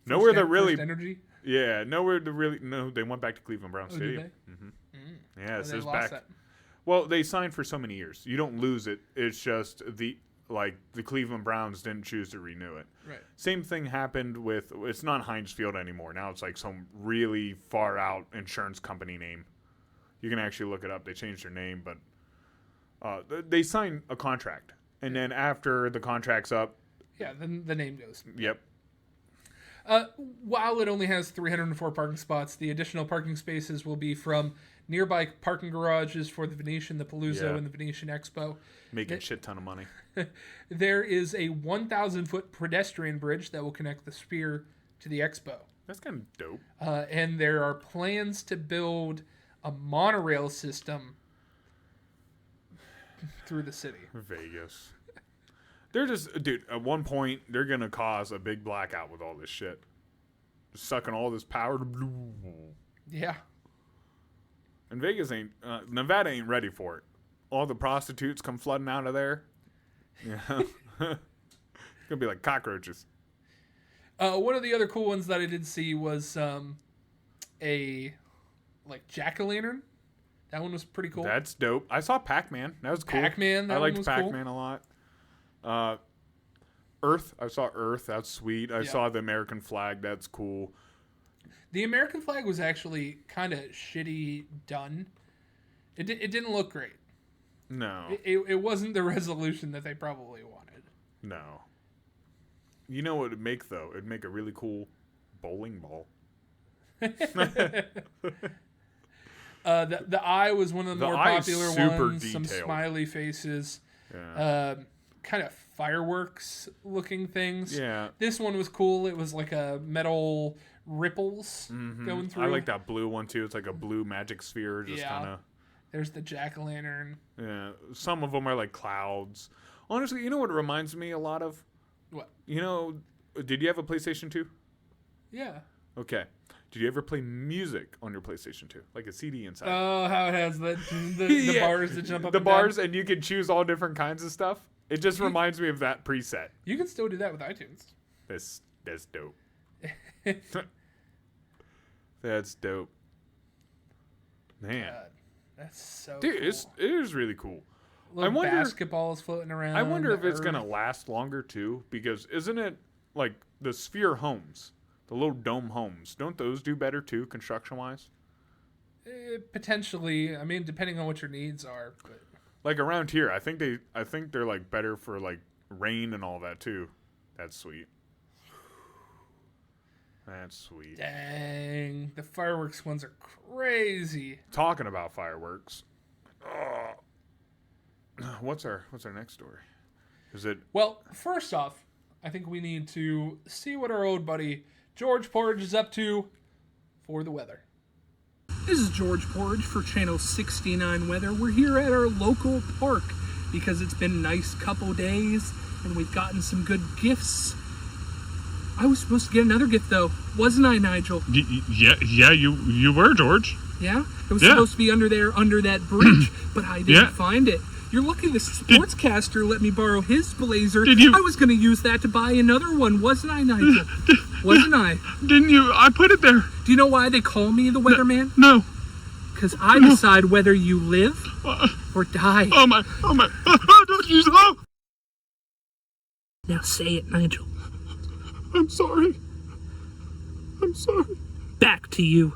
Nowhere to really. First Energy? Yeah, nowhere to really. No, they went back to Cleveland Browns Stadium. Did they? Mm-hmm. Yeah, Oh, it they says lost back. that. Well, they signed for so many years. You don't lose it. It's just the Cleveland Browns didn't choose to renew it. Right. Same thing happened with. It's not Heinz Field anymore. Now it's like some really far out insurance company name. You can actually look it up. They changed their name, but they signed a contract, and then after the contract's up. Yeah, then the name goes. Yep. While it only has 304 parking spots, the additional parking spaces will be from nearby parking garages for the Venetian, the Palooza, and the Venetian Expo. Making a shit ton of money. There is a 1,000-foot pedestrian bridge that will connect the Sphere to the Expo. That's kind of dope. And there are plans to build a monorail system through the city. Vegas. They're just, dude, at one point, they're going to cause a big blackout with all this shit. Sucking all this power. Yeah. And Nevada ain't ready for it. All the prostitutes come flooding out of there. Yeah. It's going to be like cockroaches. One of the other cool ones that I did see was a jack-o'-lantern. That one was pretty cool. That's dope. I saw Pac-Man. That was cool. Pac-Man, I liked was Pac-Man cool. a lot. Earth. I saw Earth. That's sweet. I saw the American flag. That's cool. The American flag was actually kind of shitty done. It didn't look great. No. It wasn't the resolution that they probably wanted. No. You know what it'd make, though? It'd make a really cool bowling ball. The eye was one of the more popular super ones. detailed. Some smiley faces. Yeah. Kind of fireworks looking things. Yeah. This one was cool. It was like a metal ripples going through. I like that blue one, too. It's like a blue magic sphere. Just kind of. There's the jack-o'-lantern. Yeah. Some of them are like clouds. Honestly, you know what it reminds me a lot of? What? You know, did you have a PlayStation 2? Yeah. Okay. Did you ever play music on your PlayStation 2? Like a CD inside? Oh, how it has the Yeah. bars that jump up the and bars, down. and you can choose all different kinds of stuff. It just reminds me of that preset. You can still do that with iTunes. That's dope. That's dope. Man. God, that's so Dude, cool. it is really cool. Little I wonder- basketballs floating around. I wonder if it's Earth. going to last longer, too, because isn't it like the sphere homes, the little dome homes, don't those do better, too, construction-wise? Potentially. I mean, depending on what your needs are. But Like around here, I think they're like better for like rain and all that, too. That's sweet. That's sweet. dang, the fireworks ones are crazy. Talking about fireworks. What's our next story? Is it Well, first off, I think we need to see what our old buddy George Porridge is up to for the weather. This is George Porridge for Channel 69 Weather. We're here at our local park because it's been a nice couple days and we've gotten some good gifts. I was supposed to get another gift though, wasn't I, Nigel? Yeah, you were, George. Yeah? It was supposed to be under that bridge, but I didn't find it. You're lucky the sportscaster let me borrow his blazer. I was going to use that to buy another one, wasn't I, Nigel? Wasn't I? Didn't you? I put it there. Do you know why they call me the weatherman? No. Because I decide whether you live or die. Oh my. Oh. Now say it, Nigel. I'm sorry. Back to you.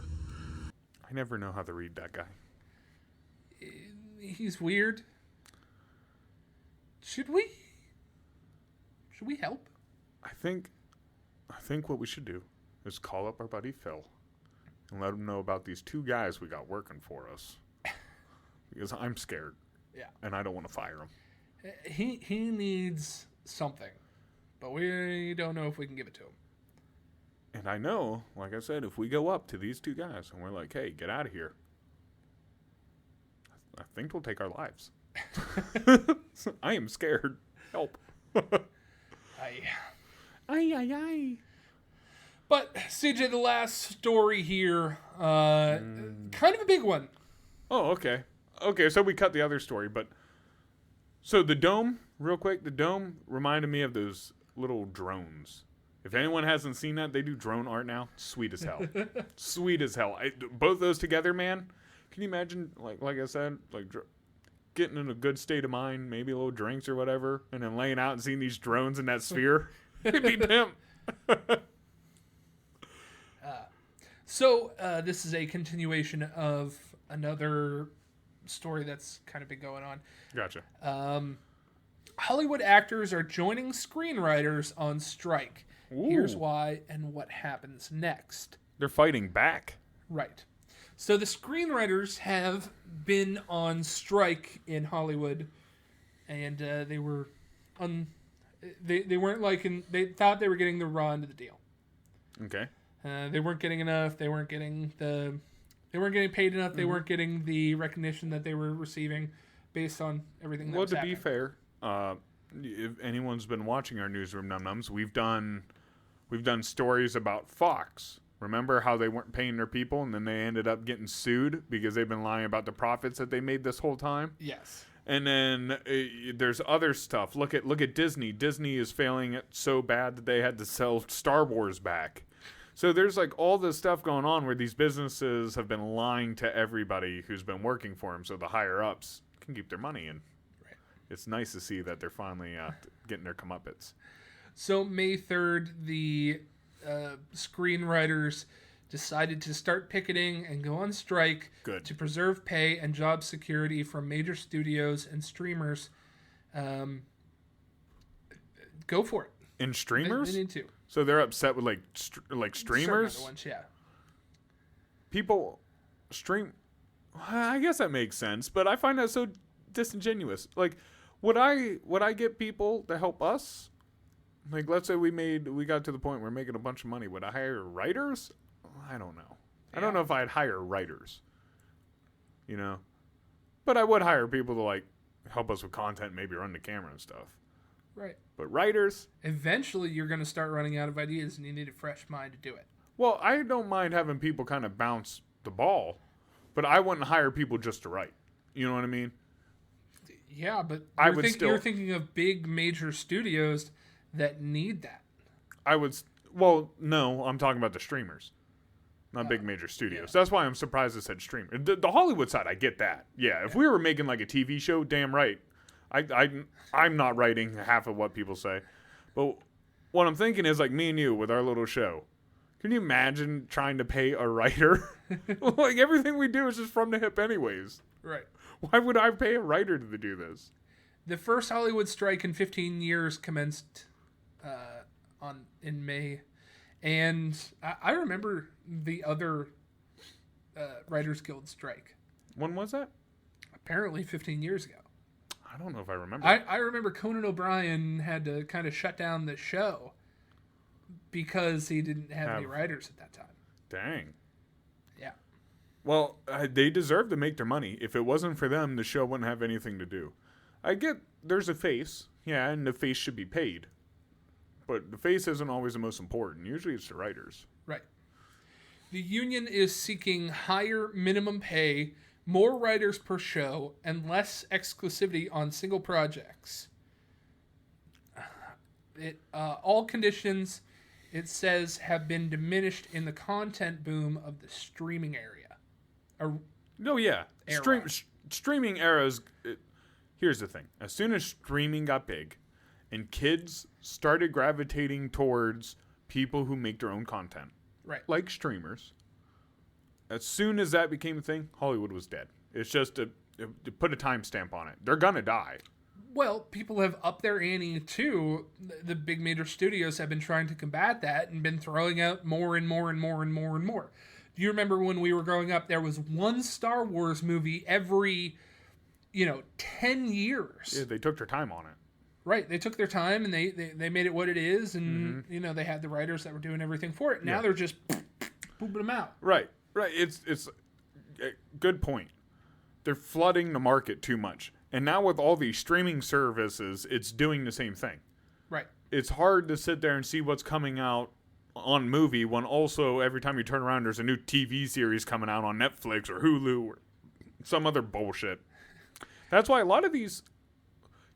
I never know how to read that guy. He's weird. Should we help? I think what we should do is call up our buddy Phil and let him know about these two guys we got working for us. Because I'm scared. Yeah. And I don't want to fire him. He needs something, but we don't know if we can give it to him. And I know, like I said, if we go up to these two guys and we're like, hey, get out of here, I think they'll take our lives. I am scared. Help. Aye. But, CJ, the last story here, kind of a big one. Oh, okay. Okay, so we cut the other story, but... So the dome, real quick, the dome reminded me of those little drones. If anyone hasn't seen that, they do drone art now. Sweet as hell. Sweet as hell. Both those together, man. Can you imagine, like I said, getting in a good state of mind, maybe a little drinks or whatever, and then laying out and seeing these drones in that sphere? It'd be pimp. So this is a continuation of another story that's kind of been going on. Gotcha. Hollywood actors are joining screenwriters on strike. Ooh. Here's why and what happens next. They're fighting back. Right. So the screenwriters have been on strike in Hollywood, and they were they weren't liking. They thought they were getting the raw end of the deal. Okay. They weren't getting enough. They weren't getting paid enough. They weren't getting the recognition that they were receiving based on everything that was happening. Be fair, if anyone's been watching our newsroom num-nums, we've done stories about Fox. Remember how they weren't paying their people and then they ended up getting sued because they've been lying about the profits that they made this whole time? Yes. And then there's other stuff. Look at Disney. Disney is failing it so bad that they had to sell Star Wars back. So there's all this stuff going on where these businesses have been lying to everybody who's been working for them so the higher-ups can keep their money in. Right. It's nice to see that they're finally getting their comeuppance. So May 3rd, the screenwriters decided to start picketing and go on strike to preserve pay and job security from major studios and streamers. Go for it. And streamers? They need to. So they're upset with streamers? Certain ones, yeah. People stream. I guess that makes sense, but I find that so disingenuous. Would I get people to help us? Let's say we got to the point where we're making a bunch of money. Would I hire writers? I don't know. Yeah. I don't know if I'd hire writers. But I would hire people to help us with content, maybe run the camera and stuff. Right. But writers, eventually you're going to start running out of ideas and you need a fresh mind to do it. Well, I don't mind having people kind of bounce the ball, but I wouldn't hire people just to write. You know what I mean? Yeah, but you're thinking of big major studios that need that. Well, no, I'm talking about the streamers, not big major studios. Yeah. That's why I'm surprised it said streamer. The Hollywood side, I get that. Yeah, if we were making a TV show, damn right. I'm not writing half of what people say. But what I'm thinking is me and you with our little show. Can you imagine trying to pay a writer? Everything we do is just from the hip anyways. Right. Why would I pay a writer to do this? The first Hollywood strike in 15 years commenced in May. And I remember the other Writers Guild strike. When was that? Apparently 15 years ago. I don't know if I remember. I remember Conan O'Brien had to kind of shut down the show because he didn't have any writers at that time. Dang. Yeah. Well, they deserve to make their money. If it wasn't for them, the show wouldn't have anything to do. I get there's a face, yeah, and the face should be paid. But the face isn't always the most important. Usually it's the writers. Right. The union is seeking higher minimum pay, more writers per show, and less exclusivity on single projects. All conditions, it says, have been diminished in the content boom of the streaming area. No, yeah. Era. Streaming eras. Here's the thing. As soon as streaming got big and kids started gravitating towards people who make their own content, Right. like streamers, as soon as that became a thing, Hollywood was dead. It's just to put a timestamp on it. They're going to die. Well, people have upped their ante too. The big major studios have been trying to combat that and been throwing out more and more and more and more and more. Do you remember when we were growing up, there was one Star Wars movie every, 10 years? Yeah, they took their time on it. Right. They took their time and they made it what it is. And, they had the writers that were doing everything for it. Now they're just pooping them out. Right. It's a good point. They're flooding the market too much. And now with all these streaming services, it's doing the same thing. Right. It's hard to sit there and see what's coming out on movie when also every time you turn around there's a new TV series coming out on Netflix or Hulu or some other bullshit. That's why a lot of these,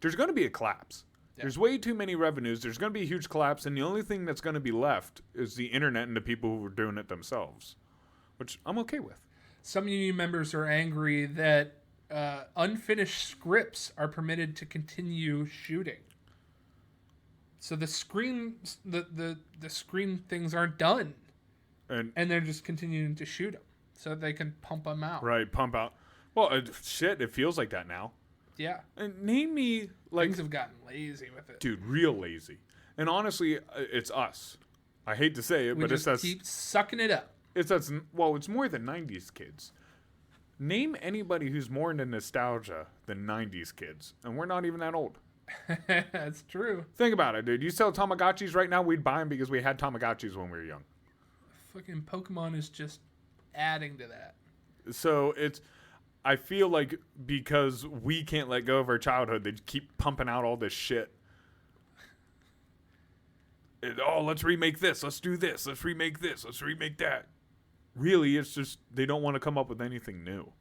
there's going to be a collapse. Yeah. There's way too many revenues. There's going to be a huge collapse, and the only thing that's going to be left is the internet and the people who are doing it themselves, which I'm okay with. Some union members are angry that unfinished scripts are permitted to continue shooting. So the screen things aren't done, and they're just continuing to shoot them so they can pump them out. Right, pump out. Well, shit, it feels like that now. Yeah. And name me things have gotten lazy with it, dude. Real lazy. And honestly, it's us. I hate to say it, but it's us. Keep sucking it up. It's us. Well, it's more than '90s kids. Name anybody who's more into nostalgia than '90s kids, and we're not even that old. That's true. Think about it, dude. You sell Tamagotchis right now, we'd buy them because we had Tamagotchis when we were young. Fucking Pokemon is just adding to that. So I feel like because we can't let go of our childhood, they keep pumping out all this shit. Let's remake this. Let's do this. Let's remake this. Let's remake that. Really, it's just they don't want to come up with anything new.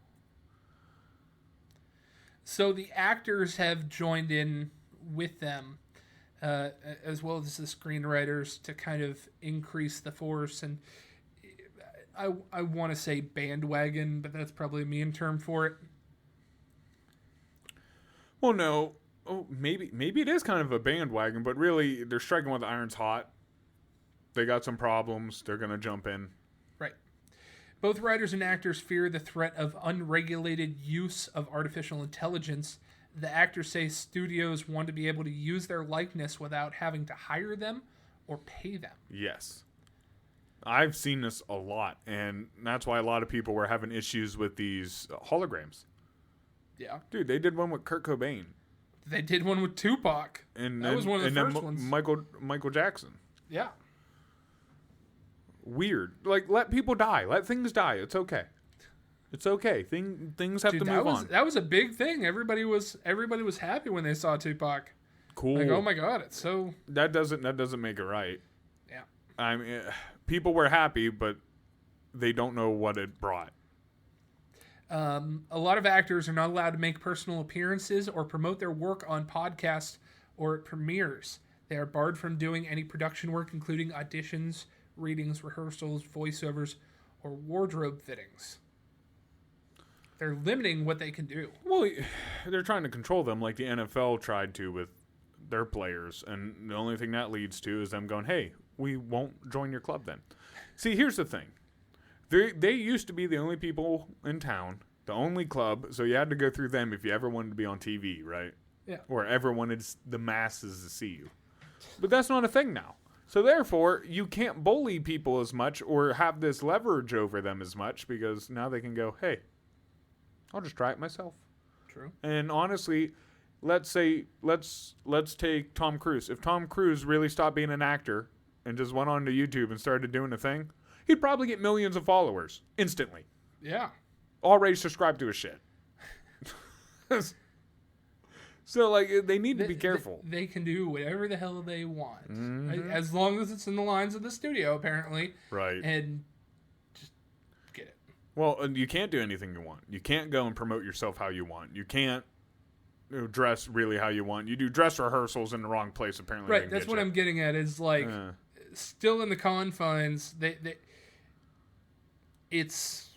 So the actors have joined in with them, as well as the screenwriters, to kind of increase the force. And I want to say bandwagon, but that's probably a mean term for it. Well, no. Oh, maybe it is kind of a bandwagon, but really they're striking while the iron's hot. They got some problems. They're going to jump in. Right. Both writers and actors fear the threat of unregulated use of artificial intelligence. The actors say studios want to be able to use their likeness without having to hire them or pay them. Yes. I've seen this a lot, and that's why a lot of people were having issues with these holograms. Yeah. Dude, they did one with Kurt Cobain. They did one with Tupac. And that was one of the first ones. Michael Jackson. Yeah. Weird. Like, let people die. Let things die. It's okay. It's okay. Things have to move on. That was a big thing. Everybody was happy when they saw Tupac. Cool. Like, oh my God, it's so... That doesn't make it right. Yeah. I mean, people were happy, but they don't know what it brought. A lot of actors are not allowed to make personal appearances or promote their work on podcasts or at premieres. They are barred from doing any production work, including auditions, readings, rehearsals, voiceovers, or wardrobe fittings. They're limiting what they can do. Well, they're trying to control them like the NFL tried to with their players, and the only thing that leads to is them going, hey, we won't join your club then. See, here's the thing. They used to be the only people in town, the only club, so you had to go through them if you ever wanted to be on TV, right? Yeah. Or ever wanted the masses to see you. But that's not a thing now. So therefore, you can't bully people as much or have this leverage over them as much because now they can go, hey, I'll just try it myself. True. And honestly, let's take Tom Cruise. If Tom Cruise really stopped being an actor and just went onto YouTube and started doing a thing, he'd probably get millions of followers instantly. Yeah. Already subscribed to his shit. So, like, they need to be careful. They can do whatever the hell they want. Mm-hmm. As long as it's in the lines of the studio, apparently. Right. And just get it. Well, and you can't do anything you want. You can't go and promote yourself how you want. You can't dress really how you want. You do dress rehearsals in the wrong place, apparently. Right, that's what I'm getting at, is, like, still in the confines, it's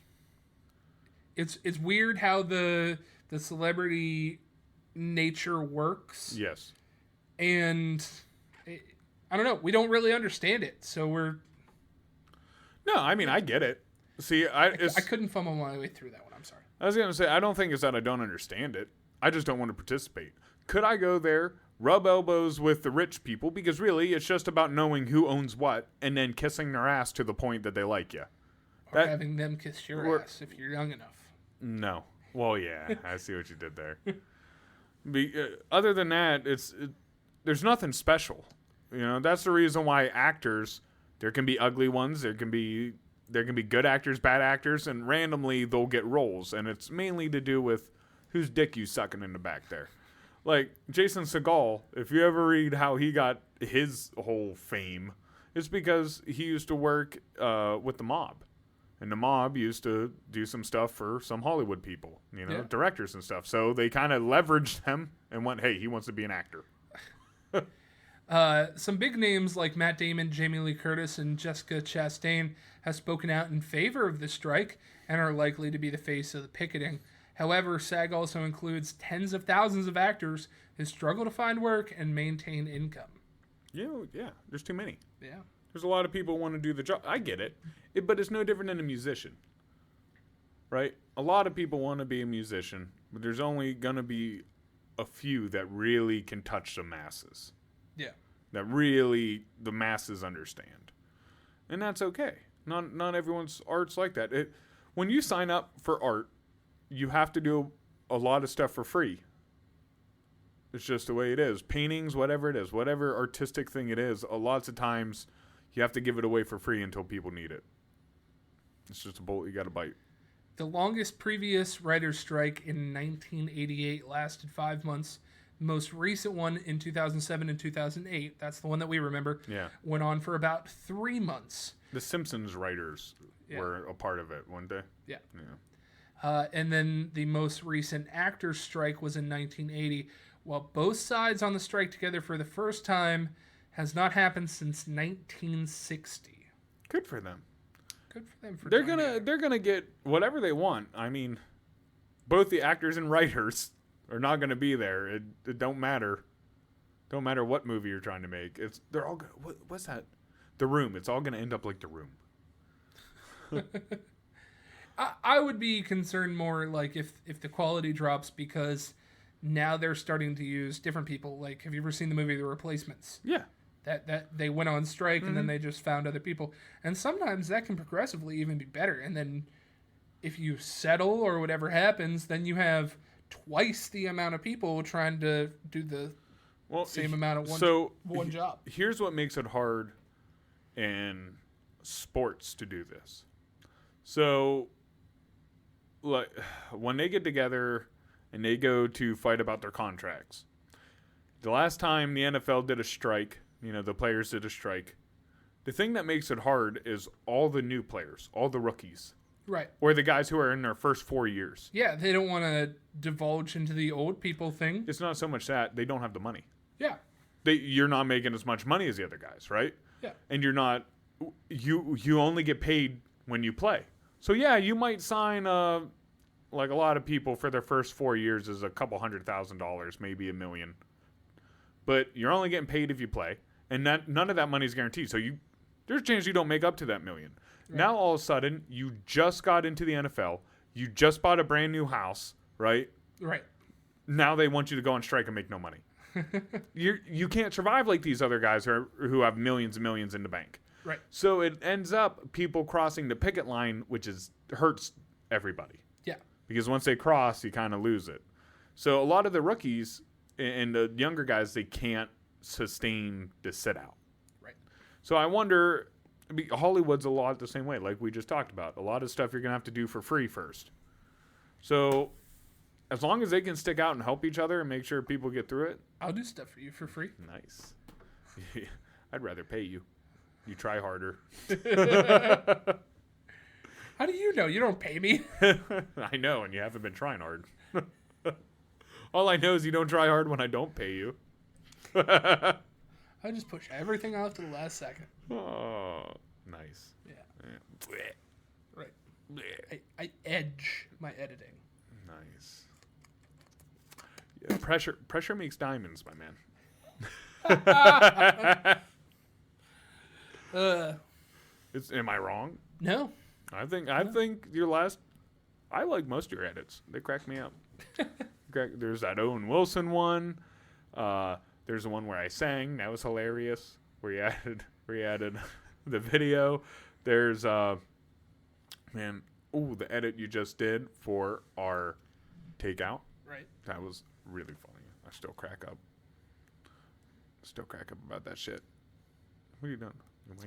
weird how the celebrity nature works. Yes. And I don't know, we don't really understand it, so No, I mean, I get it. See, I couldn't fumble my way through that one. I'm sorry. I was going to say, I don't think it's that I don't understand it. I just don't want to participate. Could I go there, rub elbows with the rich people? Because really, it's just about knowing who owns what and then kissing their ass to the point that they like you. Or having them kiss your ass if you're young enough. No. Well, yeah, I see what you did there. Other than that, there's nothing special. You know, that's the reason why actors, there can be ugly ones, there can be good actors, bad actors, and randomly they'll get roles, and it's mainly to do with whose dick you sucking in the back there. Like Jason Segel, if you ever read how he got his whole fame, it's because he used to work with the mob. And the mob used to do some stuff for some Hollywood people, directors and stuff. So they kind of leveraged him and went, hey, he wants to be an actor. Some big names like Matt Damon, Jamie Lee Curtis, and Jessica Chastain have spoken out in favor of the strike and are likely to be the face of the picketing. However, SAG also includes tens of thousands of actors who struggle to find work and maintain income. Yeah, there's too many. Yeah. There's a lot of people who want to do the job. I get it, but it's no different than a musician, right? A lot of people want to be a musician, but there's only going to be a few that really can touch the masses. Yeah. That really the masses understand. And that's okay. Not everyone's art's like that. When you sign up for art, you have to do a lot of stuff for free. It's just the way it is. Paintings, whatever it is, whatever artistic thing it is, lots of times you have to give it away for free until people need it. It's just a bullet you got to bite. The longest previous writer's strike in 1988 lasted 5 months. The most recent one in 2007 and 2008, that's the one that we remember, went on for about 3 months. The Simpsons writers were a part of it one day. Yeah. And then the most recent actors' strike was in 1980. While both sides on the strike together for the first time has not happened since 1960. Good for them. Good for them. They're gonna get whatever they want. I mean, both the actors and writers are not gonna be there. It don't matter. Don't matter what movie you're trying to make. They're all what's that? The Room. It's all gonna end up like The Room. I would be concerned more like if the quality drops because now they're starting to use different people. Like, have you ever seen the movie The Replacements? Yeah. That they went on strike and then they just found other people. And sometimes that can progressively even be better. And then if you settle or whatever happens, then you have twice the amount of people trying to do the same amount of one job. Here's what makes it hard in sports to do this. So, like, when they get together and they go to fight about their contracts, the last time the NFL did a strike, the players did a strike, the thing that makes it hard is all the new players, all the rookies. Right. Or the guys who are in their first 4 years. Yeah, they don't want to divulge into the old people thing. It's not so much that. They don't have the money. Yeah. You're not making as much money as the other guys, right? Yeah. And you're not... You only get paid when you play. So, yeah, you might sign, like a lot of people for their first 4 years is a couple $100,000, maybe $1 million. But you're only getting paid if you play. And none of that money is guaranteed. So there's a chance you don't make up to that $1 million. Right. Now, all of a sudden, you just got into the NFL. You just bought a brand new house, right? Right. Now they want you to go on strike and make no money. You can't survive like these other guys who have millions and millions in the bank. Right. So it ends up people crossing the picket line, which hurts everybody. Yeah. Because once they cross, you kind of lose it. So a lot of the rookies and the younger guys, they can't sustain the sit out. Right. So I wonder, Hollywood's a lot the same way, like we just talked about. A lot of stuff you're going to have to do for free first. So as long as they can stick out and help each other and make sure people get through it. I'll do stuff for you for free. Nice. I'd rather pay you. You try harder. How do you know? You don't pay me. I know, and you haven't been trying hard. All I know is you don't try hard when I don't pay you. I just push everything off to the last second. Oh, nice. Yeah. Yeah. Right. I edge my editing. Nice. Yeah, pressure makes diamonds, my man. Am I wrong? No. I think your last. I like most of your edits. They crack me up. There's that Owen Wilson one. There's the one where I sang. That was hilarious. Where you added the video. There's the edit you just did for our takeout. Right. That was really funny. I still crack up. About that shit. What are you doing?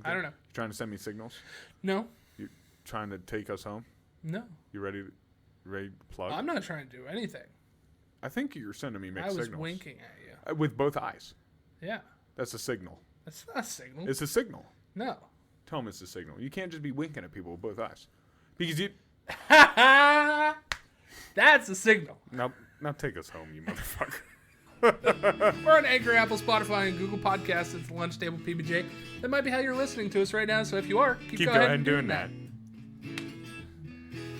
I don't know. You trying to send me signals? No. You trying to take us home? No. You ready to plug? I'm not trying to do anything. I think you're sending me mixed signals. I was signals. winking at you. With both eyes. Yeah. That's a signal. That's not a signal. It's a signal. No. Tell them it's a signal. You can't just be winking at people with both eyes. Because you... That's a signal. Now take us home, you motherfucker. We're on Anchor, Apple, Spotify, and Google Podcasts. It's the Lunch Table PBJ. That might be how you're listening to us right now, so if you are, keep go ahead and doing that.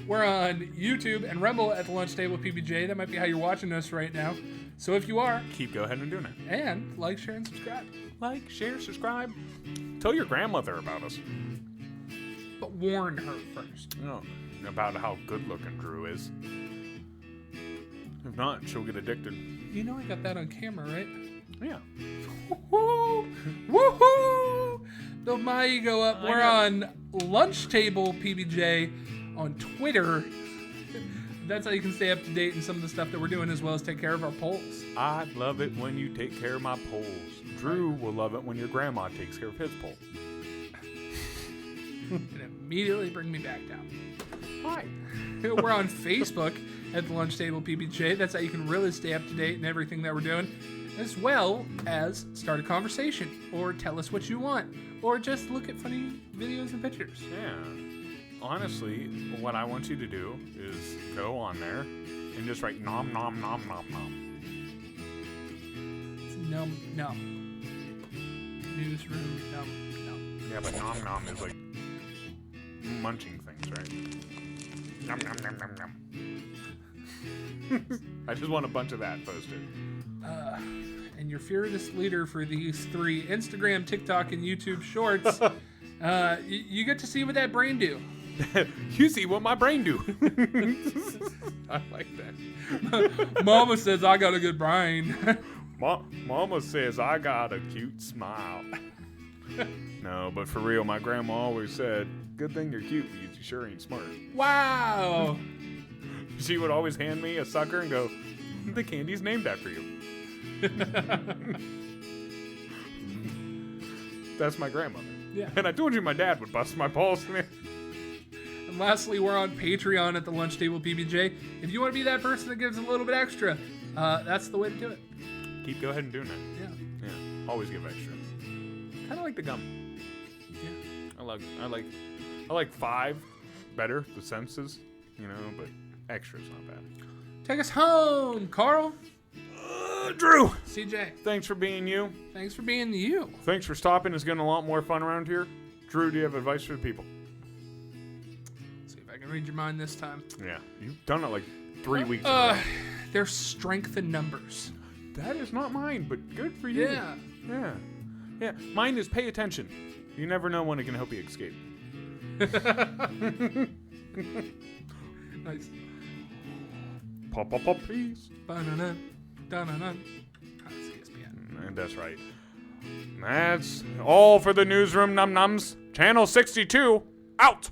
We're on YouTube and Rumble at the Lunch Table PBJ. That might be how you're watching us right now. So if you are, keep go ahead and doing it. And like, share, and subscribe. Like, share, subscribe. Tell your grandmother about us. But warn her first. No, about how good looking Drew is. If not, she'll get addicted. You know I got that on camera, right? Yeah. Woohoo! Woohoo! Build my ego up. We're on Lunch Table PBJ on Twitter. That's how you can stay up to date in some of the stuff that we're doing, as well as take care of our polls. I love it when you take care of my polls. Drew will love it when your grandma takes care of his poll. And immediately bring me back down. Hi. We're on Facebook at the Lunch Table PBJ. That's how you can really stay up to date in everything that we're doing, as well as start a conversation, or tell us what you want, or just look at funny videos and pictures. Yeah. Honestly, what I want you to do is go on there and just write nom nom nom nom nom. It's num. Newsroom num. Yeah, but nom nom is like munching things, right? Nom nom nom nom nom. I just want a bunch of that posted. And your fearless leader for these 3, Instagram, TikTok, and YouTube Shorts. You get to see what that brain do. You see what my brain do. I like that. Mama says I got a good brain. Mama says I got a cute smile. No, but for real, my grandma always said, good thing you're cute because you sure ain't smart. Wow. She would always hand me a sucker and go, the candy's named after you. That's my grandmother. Yeah. And I told you my dad would bust my balls. And lastly, we're on Patreon at the Lunch Table PBJ. If you want to be that person that gives a little bit extra, that's the way to do it. Go ahead and do that. Yeah. Always give extra. Kind of like the gum. Yeah. I like 5 better, the senses, but extra's not bad. Take us home, Carl. Drew. CJ. Thanks for being you. Thanks for being you. Thanks for stopping. It's getting a lot more fun around here. Drew, do you have advice for the people? See if I can read your mind this time. Yeah. You've done it like 3 weeks ago. There's strength in numbers. That is not mine, but good for you. Yeah. Yeah. Mine is pay attention. You never know when it can help you escape. Nice. Pop, please. Ba-na-na. Da-na-na. That's ESPN. And that's right. That's all for the newsroom num nums. Channel 62 out.